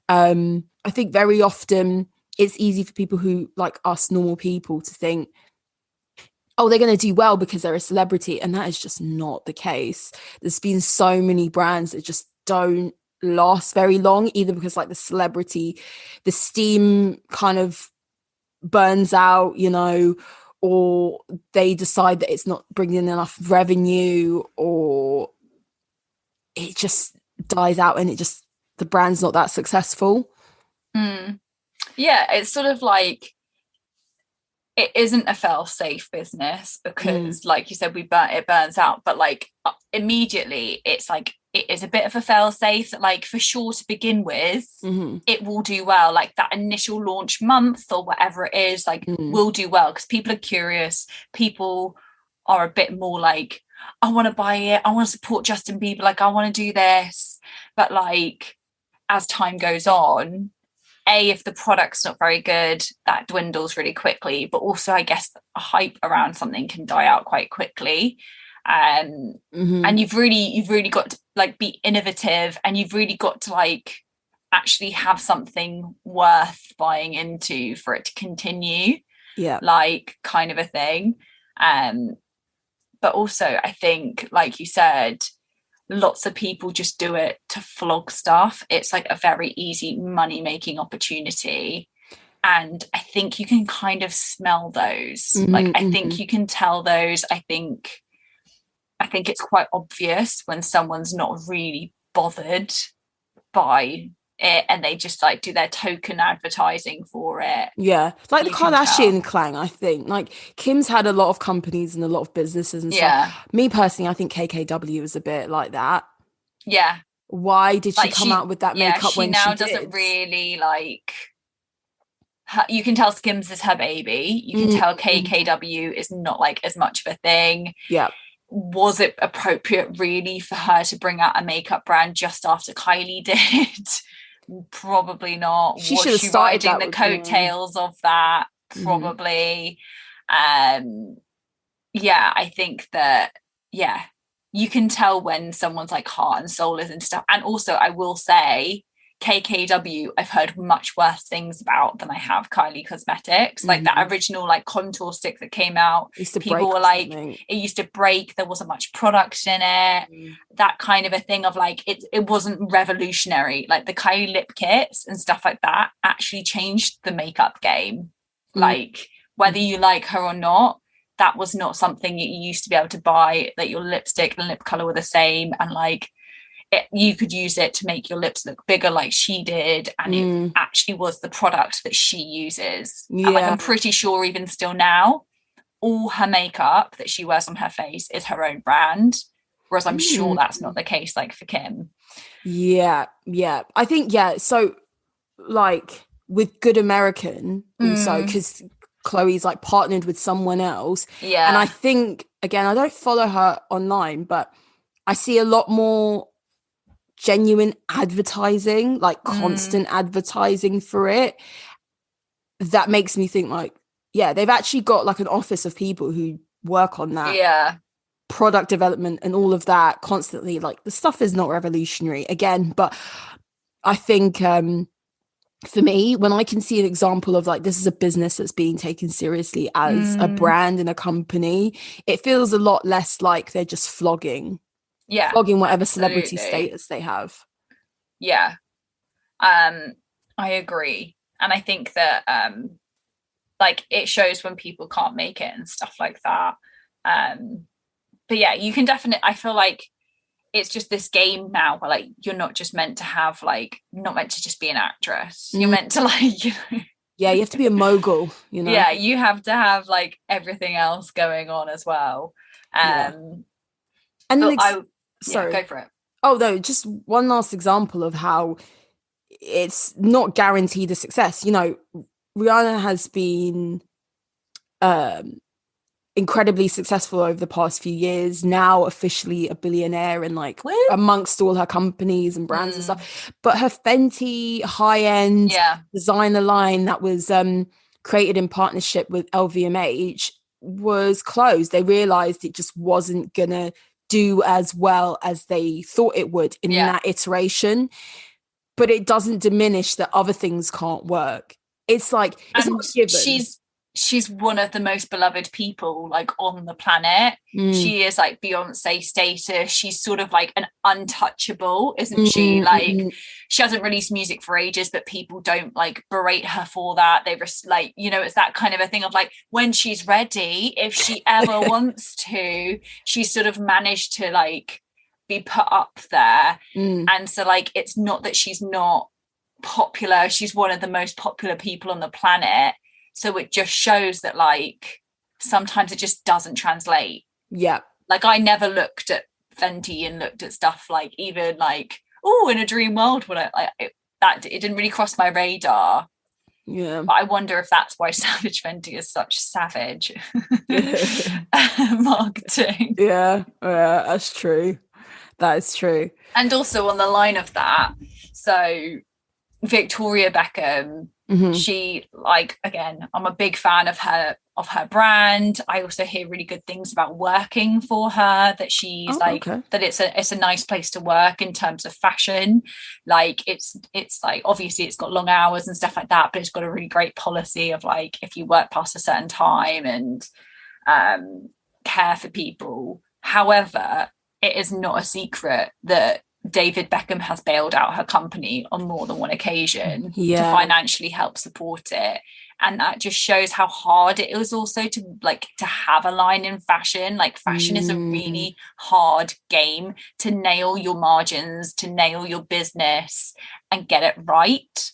I think very often it's easy for people who, like us normal people, to think, oh, they're going to do well because they're a celebrity. And that is just not the case. There's been so many brands that just don't last very long, either because like the celebrity, the steam kind of burns out, you know, or they decide that it's not bringing in enough revenue, or it just dies out and the brand's not that successful. Yeah, it's sort of like, it isn't a fail-safe business because like you said, it burns out, but like immediately it's like, it is a bit of a fail-safe that, like, for sure to begin with, it will do well. Like that initial launch month or whatever it is, like will do well because people are curious. People are a bit more like, I want to buy it, I want to support Justin Bieber, like I want to do this. But like, as time goes on, if the product's not very good, that dwindles really quickly. But also, I guess a hype around something can die out quite quickly. And you've really got to like be innovative, and you've really got to like actually have something worth buying into for it to continue. Yeah, like kind of a thing. But also, I think, like you said, lots of people just do it to flog stuff. It's like a very easy money-making opportunity. And I think you can kind of smell those. Like, I think you can tell those. I think it's quite obvious when someone's not really bothered by it and they just like do their token advertising for it. Yeah, like the Kardashian clan. I think like Kim's had a lot of companies and a lot of businesses and stuff. Me personally, I think KKW is a bit like that. Yeah, why did she come out with that makeup when she doesn't really like you can tell Skims is her baby. You can tell KKW is not like as much of a thing. Yeah. Was it appropriate really for her to bring out a makeup brand just after Kylie did? Probably not. She should have started riding the coattails of that? Probably. I think that you can tell when someone's like heart and soul is and stuff. And also, I will say, KKW I've heard much worse things about than I have Kylie Cosmetics. Like that original like contour stick that came out, people were like, it used to break, there wasn't much product in it, that kind of a thing of like, it wasn't revolutionary. Like the Kylie lip kits and stuff like that actually changed the makeup game. Like whether you like her or not, that was not something you used to be able to buy, that your lipstick and lip color were the same, and like you could use it to make your lips look bigger like she did, and it actually was the product that she uses. And like I'm pretty sure even still now, all her makeup that she wears on her face is her own brand, whereas I'm sure that's not the case like for Kim. I think so like with Good American also, because Chloe's like partnered with someone else, and I think, again, I don't follow her online, but I see a lot more genuine advertising, like constant advertising for it. That makes me think like, they've actually got like an office of people who work on that product development and all of that constantly. Like the stuff is not revolutionary again, but I think for me, when I can see an example of like, this is a business that's being taken seriously as a brand and a company, it feels a lot less like they're just flogging whatever celebrity status they have. Yeah. I agree. And I think that like it shows when people can't make it and stuff like that. But yeah, you can definitely, I feel like it's just this game now where like you're not just meant to have like, not meant to just be an actress. You're meant to like, you know, yeah, you have to be a mogul, you know. Yeah, you have to have like everything else going on as well. And sorry, go for it. Oh no, just one last example of how it's not guaranteed a success. You know, Rihanna has been incredibly successful over the past few years, now officially a billionaire and like amongst all her companies and brands and stuff. But her Fenty high-end designer line that was created in partnership with LVMH was closed. They realized it just wasn't gonna do as well as they thought it would in that iteration. But it doesn't diminish that other things can't work. It's like, it's not given. She's one of the most beloved people like on the planet. She is like Beyonce status. She's sort of like an untouchable, isn't she? Like she hasn't released music for ages, but people don't like berate her for that. They just like, you know, it's that kind of a thing of like, when she's ready, if she ever wants to, she's sort of managed to like be put up there. And so like, it's not that she's not popular. She's one of the most popular people on the planet. So it just shows that like sometimes it just doesn't translate. Yeah. Like I never looked at Fenty and looked at stuff like even like, oh, in a dream world would it didn't really cross my radar. Yeah. But I wonder if that's why Savage Fenty is such savage marketing. Yeah, that's true. That is true. And also on the line of that, so Victoria Beckham, she like, again, I'm a big fan of her brand. I also hear really good things about working for her, that she's that it's a nice place to work in terms of fashion. Like it's like, obviously it's got long hours and stuff like that, but it's got a really great policy of like, if you work past a certain time and care for people. However, it is not a secret that David Beckham has bailed out her company on more than one occasion to financially help support it. And that just shows how hard it is also to have a line in fashion. Like fashion is a really hard game to nail your margins, to nail your business and get it right.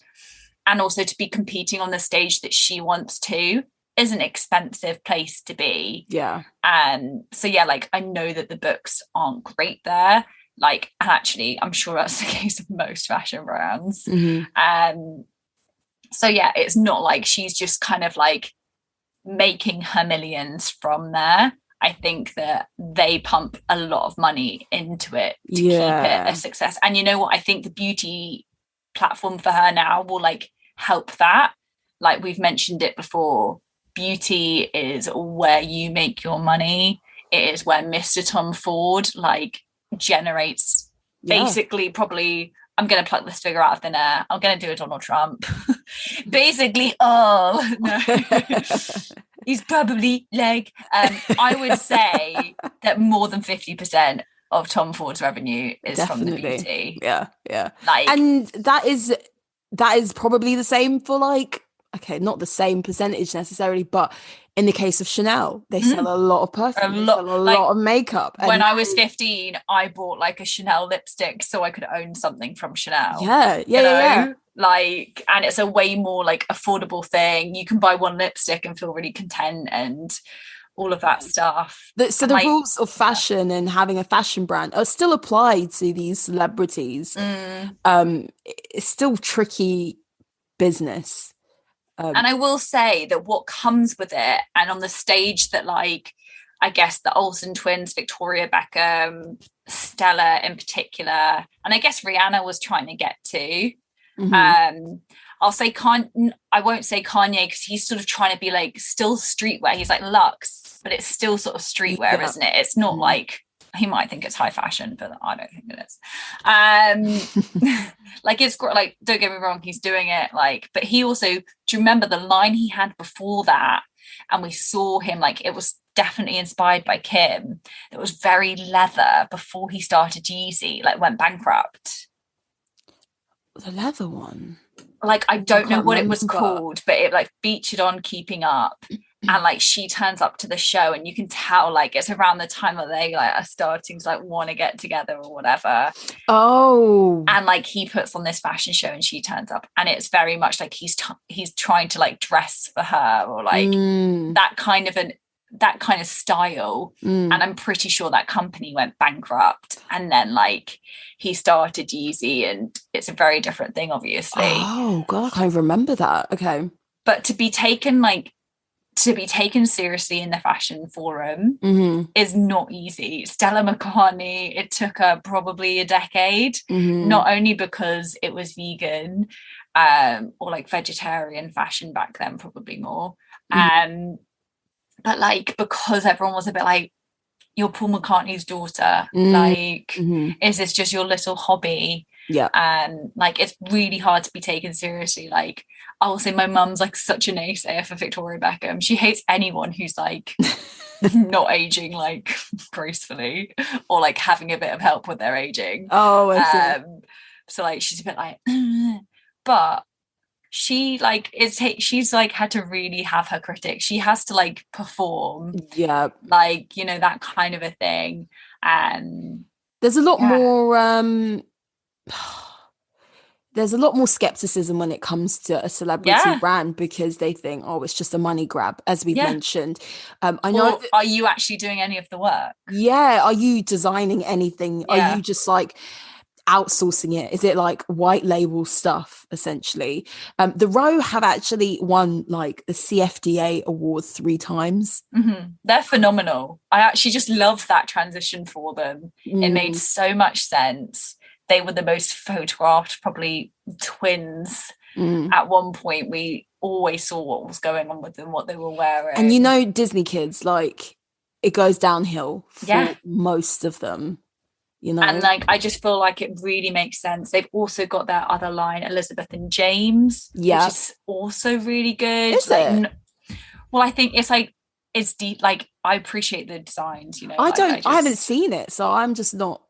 And also to be competing on the stage that she wants to is an expensive place to be. Yeah. So yeah, like I know that the books aren't great there. Like, and actually, I'm sure that's the case of most fashion brands. So yeah, it's not like she's just kind of like making her millions from there. I think that they pump a lot of money into it to keep it a success. And you know what? I think the beauty platform for her now will like help that. Like we've mentioned it before, beauty is where you make your money. It is where Mr. Tom Ford like generates basically probably, I'm going to pluck this figure out of thin air, I'm going to do a Donald Trump basically he's probably like I would say that more than 50% of Tom Ford's revenue is from the beauty. Like, and that is probably the same for like, okay, not the same percentage necessarily, but in the case of Chanel, they sell a lot of perfume, a lot of makeup. When I was 15, I bought like a Chanel lipstick so I could own something from Chanel. Yeah. Like, and it's a way more like affordable thing. You can buy one lipstick and feel really content and all of that stuff. So the rules of fashion and having a fashion brand are still applied to these celebrities. It's still tricky business. And I will say that what comes with it, and on the stage that like, I guess the Olsen twins, Victoria Beckham, Stella in particular, and I guess Rihanna was trying to get to. I'll say I won't say Kanye because he's sort of trying to be like still streetwear. He's like luxe, but it's still sort of streetwear, isn't it? It's not like he might think it's high fashion, but I don't think it is. Like it's like, don't get me wrong, he's doing it like, but he also, do you remember the line he had before that? And we saw him, like, it was definitely inspired by Kim. It was very leather before he started Yeezy, like went bankrupt. The leather one, like I don't know what it was called, but it like featured on Keeping Up. And like she turns up to the show and you can tell like it's around the time that they like are starting to like want to get together or whatever. Oh. And like he puts on this fashion show and she turns up and it's very much like he's trying to like dress for her or like that kind of style. And I'm pretty sure that company went bankrupt and then like he started Yeezy and it's a very different thing, obviously. Oh God, I can't remember that. Okay. But to be taken seriously in the fashion forum is not easy. Stella McCartney, it took her probably a decade, not only because it was vegan or like vegetarian fashion back then, probably more, but like because everyone was a bit like, you're Paul McCartney's daughter, like is this just your little hobby? Yeah. And like it's really hard to be taken seriously. Like I will say my mum's like such a naysayer for Victoria Beckham. She hates anyone who's like not aging like gracefully or like having a bit of help with their aging. Oh, I see. So like she's a bit like but she like she's like had to really have her critics. She has to like perform, like, you know, that kind of a thing. And there's a lot more there's a lot more skepticism when it comes to a celebrity brand because they think, oh, it's just a money grab, as we've mentioned. I know. Are you actually doing any of the work? Yeah. Are you designing anything? Are you just like outsourcing it? Is it like white label stuff essentially? The Row have actually won like the CFDA award 3 times. They're phenomenal. I actually just love that transition for them. It made so much sense. They were the most photographed probably twins. At one point we always saw what was going on with them, what they were wearing. And you know, Disney kids, like it goes downhill for most of them. You know? And like I just feel like it really makes sense. They've also got their other line, Elizabeth and James, which is also really good. Is like, it? Well, I think it's like it's deep. Like I appreciate the designs, you know. I haven't seen it, so I'm just not.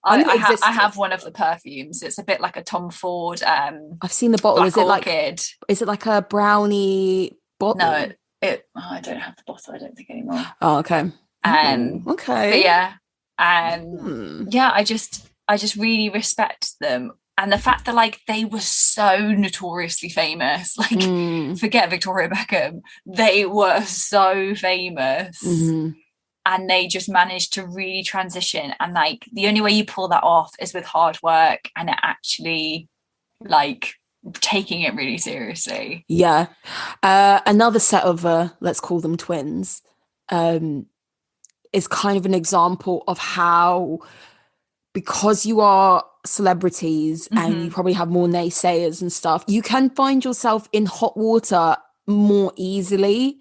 I have one of the perfumes. It's a bit like a Tom Ford. I've seen the bottle. Is it like a brownie bottle? No, I don't have the bottle. I don't think anymore. Oh, okay. Okay. But yeah. I just really respect them. And the fact that like they were so notoriously famous, like forget Victoria Beckham, they were so famous and they just managed to really transition. And like the only way you pull that off is with hard work and it actually like taking it really seriously. Yeah. Another set of let's call them twins is kind of an example of how, because you are celebrities and you probably have more naysayers and stuff, you can find yourself in hot water more easily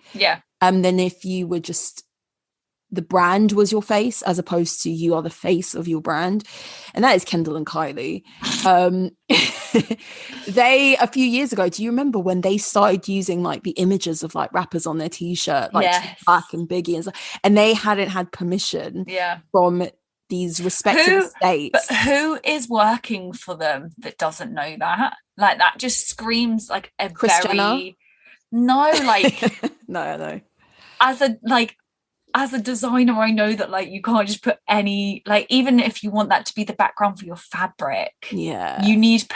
than if you were just, the brand was your face as opposed to you are the face of your brand. And that is Kendall and Kylie. They, a few years ago, do you remember when they started using like the images of like rappers on their t-shirt, like Tupac and Biggie and stuff, and they hadn't had permission from these respective states? But who is working for them that doesn't know that? Like that just screams like a Kris Jenner? No, like no. As a designer, I know that like you can't just put any, like even if you want that to be the background for your fabric, you need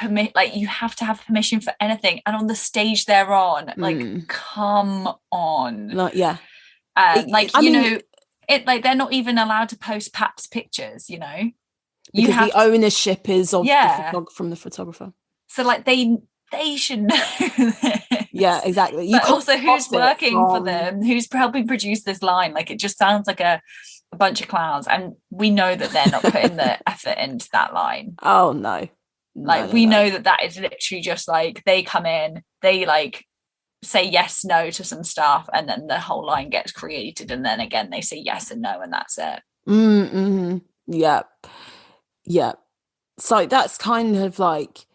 you have to have permission for anything. And on the stage they're on, like come on. Like know, it like they're not even allowed to post Pap's pictures, you know, because the ownership is of from the photographer. So like they should know this. Yeah, exactly. But also who's working for them, who's probably produced this line. Like it just sounds like a bunch of clowns, and we know that they're not putting the effort into that line. Oh no. Like we know that is literally just like they come in, they like say yes, no to some stuff, and then the whole line gets created, and then again they say yes and no, and that's it. Mm-hmm. Yeah. Yeah. So that's kind of like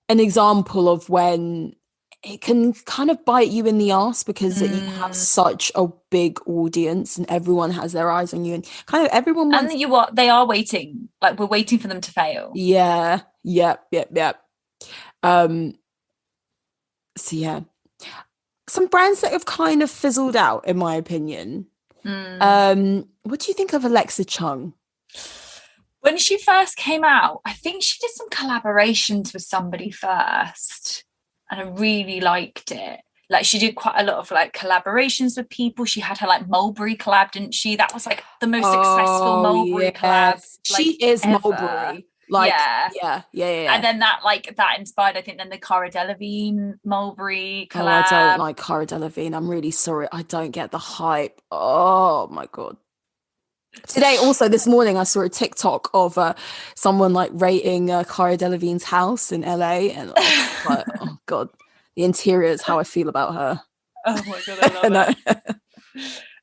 an example of when it can kind of bite you in the ass because you have such a big audience and everyone has their eyes on you and kind of everyone wants... And they are waiting, like we're waiting for them to fail. Yeah. Yep. So yeah, some brands that have kind of fizzled out, in my opinion. What do you think of Alexa Chung? When she first came out, I think she did some collaborations with somebody first, and I really liked it. Like she did quite a lot of like collaborations with people. She had her like Mulberry collab, didn't she? That was like the most successful Mulberry collab. She is ever. Mulberry. Like yeah. And then that inspired, I think, then the Cara Delevingne Mulberry collab. Oh, I don't like Cara Delevingne. I'm really sorry. I don't get the hype. Oh my God. Today, also this morning, I saw a TikTok of someone like rating Cara Delevingne's house in LA, and I was like, oh God, the interior is how I feel about her. Oh my God, I love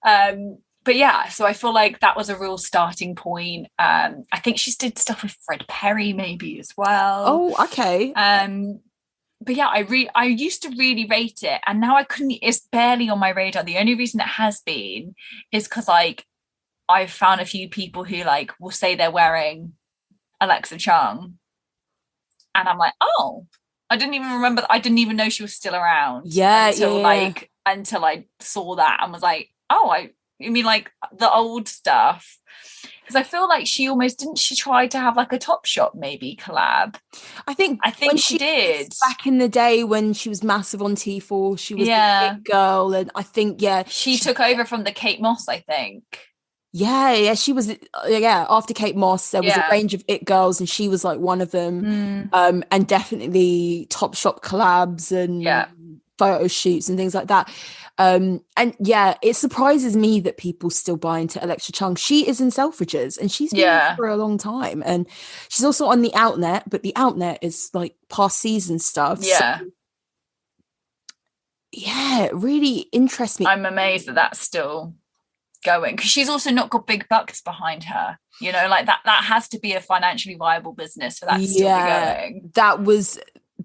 it. But yeah, so I feel like that was a real starting point. I think she did stuff with Fred Perry maybe as well. Oh, okay. But yeah, I used to really rate it, and now I couldn't. It's barely on my radar. The only reason it has been is because like I've found a few people who like will say they're wearing Alexa Chung, and I'm like, oh, I didn't even remember. I didn't even know she was still around. Until I saw that and was like, oh, you mean like the old stuff? Because I feel like she almost didn't. She tried to have like a Topshop maybe collab. I think she did back in the day when she was massive on T4. She was the it girl, and I think she took over from the Kate Moss. I think. Yeah, she was. After Kate Moss, there was a range of it girls, and she was like one of them. And definitely Topshop collabs and photo shoots and things like that. And yeah, it surprises me that people still buy into Alexa Chung. She is in Selfridges, and she's been there for a long time, and she's also on the Outnet, but the Outnet is like past season stuff. Yeah. So, yeah, it really interests me. I'm amazed that that's still going, because she's also not got big bucks behind her, you know, like that has to be a financially viable business for that to still be going.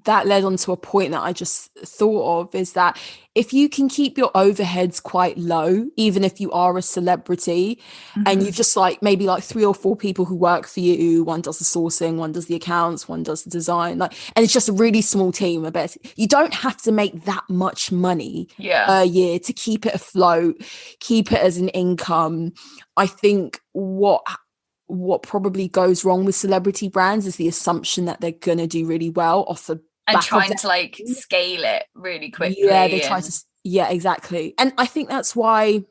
That led on to a point that I just thought of, is that if you can keep your overheads quite low, even if you are a celebrity, and you've just like maybe like 3 or 4 people who work for you, one does the sourcing, one does the accounts, one does the design, like, and it's just a really small team. I bet you don't have to make that much money a year to keep it afloat, keep it as an income. I think what probably goes wrong with celebrity brands is the assumption that they're gonna do really well off the and trying to like scale it really quickly. Yeah, they try to. Yeah, exactly. And I think that's why,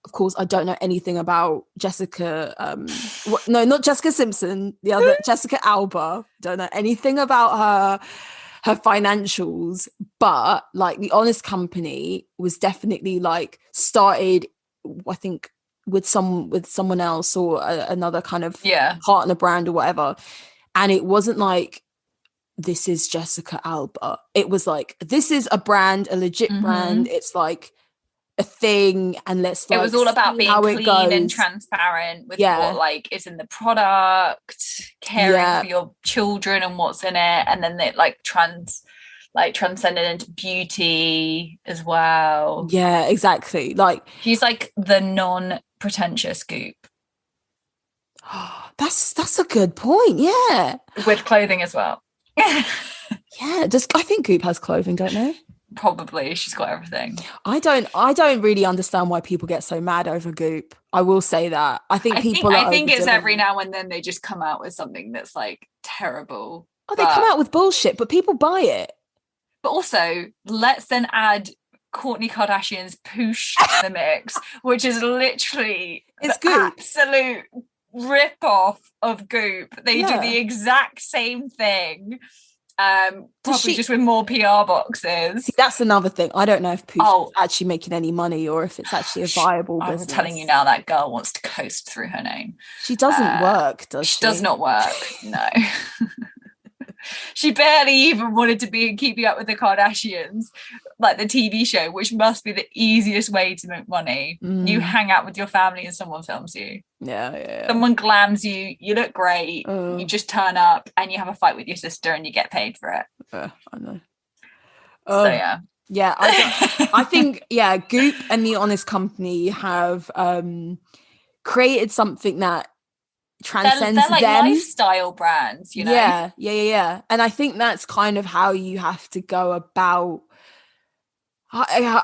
of course, I don't know anything about Jessica. No, not Jessica Simpson. The other Jessica Alba. Don't know anything about her financials. But like the Honest Company was definitely like started, I think, with someone else or another kind of partner brand or whatever, and it wasn't like, this is Jessica Alba. It was like, this is a brand, a legit brand. It's like a thing, and let's like, it was all about being clean and transparent with what like is in the product, caring for your children and what's in it, and then it like transcended into beauty as well. Yeah, exactly. Like she's like the non-pretentious Goop. That's a good point. Yeah, with clothing as well. Yeah, I think Goop has clothing, don't they? Probably. She's got everything. I don't really understand why people get so mad over Goop. I will say that. I think it's every now and then they just come out with something that's like terrible. Oh, they come out with bullshit, but people buy it. But also, let's then add Kourtney Kardashian's Poosh to the mix, which is literally it's the Goop. Absolute rip-off of Goop. They do the exact same thing, probably just with more PR boxes. See, that's another thing. I don't know if Poosh is actually making any money or if it's actually a viable business. I'm telling you now, that girl wants to coast through her name. She doesn't work, does she? She does not work, no. She barely even wanted to be in Keeping Up with the Kardashians. like the TV show, which must be the easiest way to make money. You hang out with your family and someone films you. Yeah. Someone glams you, you look great, you just turn up and you have a fight with your sister and you get paid for it. I know. So yeah. Yeah, I think, Goop and The Honest Company have created something that transcends they're like them. lifestyle brands, you know? Yeah. And I think that's kind of how you have to go about.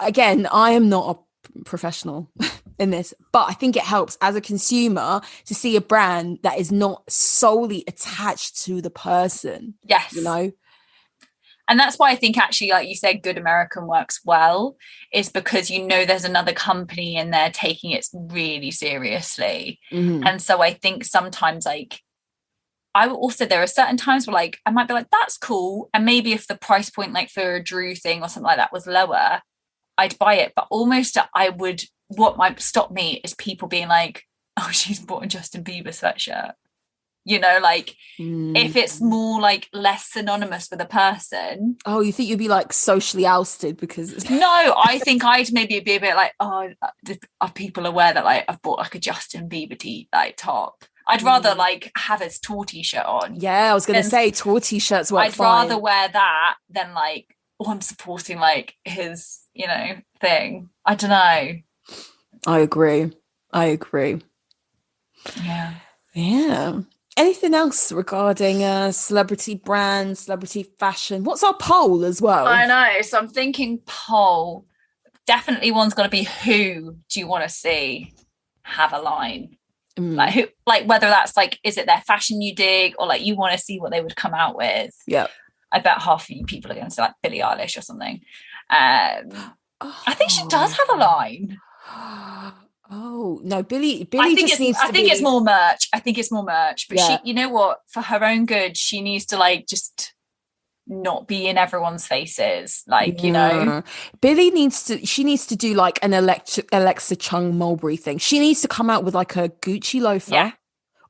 Again, I am not a professional in this, but I think it helps as a consumer to see a brand that is not solely attached to the person. Yes. You know? And that's why I think actually, like you said, Good American works well, is because, you know, there's another company in there taking it really seriously. And so I think sometimes, like, there are certain times where, like, I might be like, that's cool. And maybe if the price point, like for a Drew thing or something like that was lower, I'd buy it. But almost what might stop me is people being like, oh, she's bought a Justin Bieber sweatshirt. You know, like if it's more like less synonymous with a person. Oh, you think you'd be like socially ousted because No, I think I'd maybe be a bit like, oh, are people aware that like I've bought like a Justin Bieber top? I'd rather like have his tour t-shirt on. Yeah, I was gonna say tour t-shirts work I'd rather wear that than like, oh, I'm supporting like his, you know, thing. I don't know. I agree. Yeah. Anything else regarding celebrity brands, celebrity fashion? What's our poll as well? I know. So I'm thinking poll. Definitely one's got to be, who do you want to see have a line? Like who? Like whether that's like, is it their fashion you dig, or like you want to see what they would come out with? Yeah. I bet half of you people are going to say like Billie Eilish or something. I think she does have a line. Oh no, Billie I just needs to think it's more merch. I think it's more merch. But yeah. she, you know what? For her own good, she needs to like just not be in everyone's faces. Like, you know. Billie needs to do like an Alexa Chung Mulberry thing. She needs to come out with like a Gucci loafer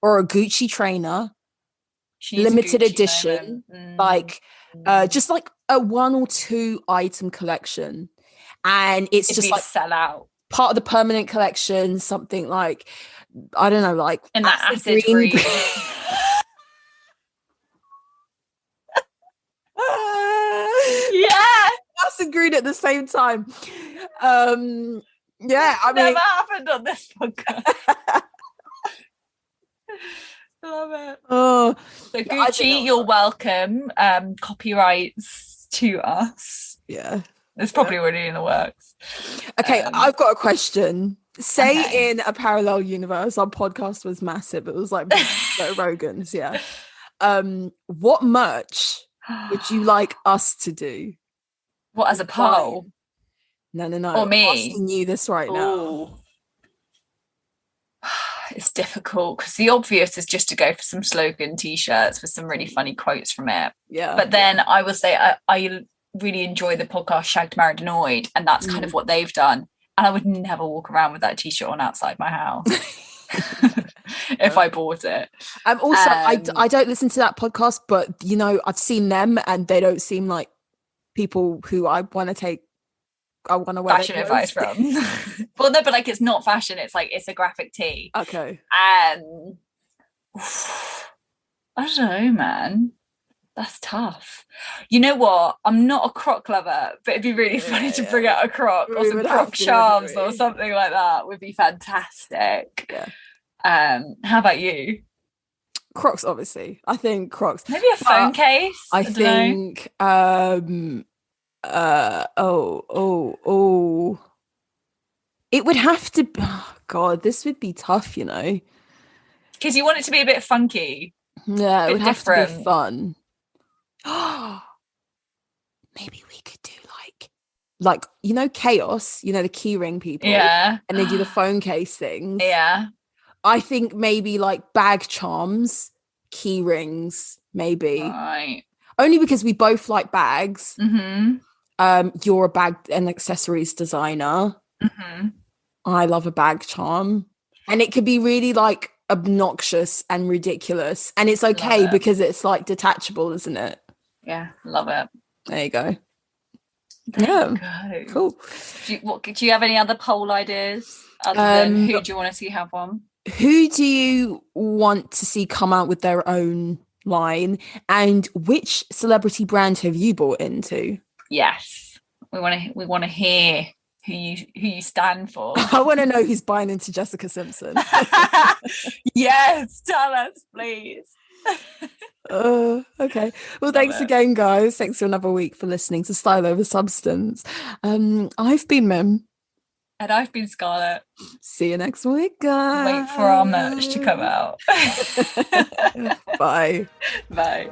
or a Gucci trainer. Limited edition. Like just like a 1 or 2 item collection. And it's just like sell out. Part of the permanent collection, something like, I don't know, like in that acid green. Acid green at the same time. I mean, never happened on this podcast. Love it. Oh, so Gucci, you're welcome. Copyrights to us. Yeah. It's probably already in the works. Okay, I've got a question. Say in a parallel universe, our podcast was massive. It was like Rogan's, yeah. What merch would you like us to do? What, as a poll? No. Or me? I'm asking you this right now. It's difficult because the obvious is just to go for some slogan t-shirts with some really funny quotes from it. Yeah. But then I will say I really enjoy the podcast Shagged, Married, Annoyed, and that's kind of what they've done. And I would never walk around with that t-shirt on outside my house if I bought it. Also, I don't listen to that podcast, but you know, I've seen them and they don't seem like people who I want to wear fashion advice from. Well, no, but like it's not fashion, it's like it's a graphic tee. Okay. And I don't know, man. That's tough. You know what? I'm not a Croc lover, but it'd be really funny to bring out a Croc or some Croc charms or something like that. Would be fantastic. Yeah. How about you? Crocs, obviously. I think Crocs. Maybe a phone case. I think. It would have to. Oh God, this would be tough. You know, because you want it to be a bit funky. Yeah, it would have to be fun. Maybe we could do like you know, Chaos, you know, the keyring people, and they do the phone case things. I think maybe like bag charms, key rings, maybe. Right. Only because we both like bags. You're a bag and accessories designer. I love a bag charm, and it could be really like obnoxious and ridiculous, and it's okay because it's like detachable, isn't it? Yeah, love it. There you go. Yeah, cool. Do you have any other poll ideas other than who do you want to see have one? Who do you want to see come out with their own line, and which celebrity brand have you bought into? Yes, we want to hear who you stand for. I want to know who's buying into Jessica Simpson. Yes, tell us, please. Okay. Well, thanks again, guys. Thanks for another week for listening to Style Over Substance. I've been Mim. And I've been Scarlett. See you next week, guys. Wait for our merch to come out. Bye. Bye.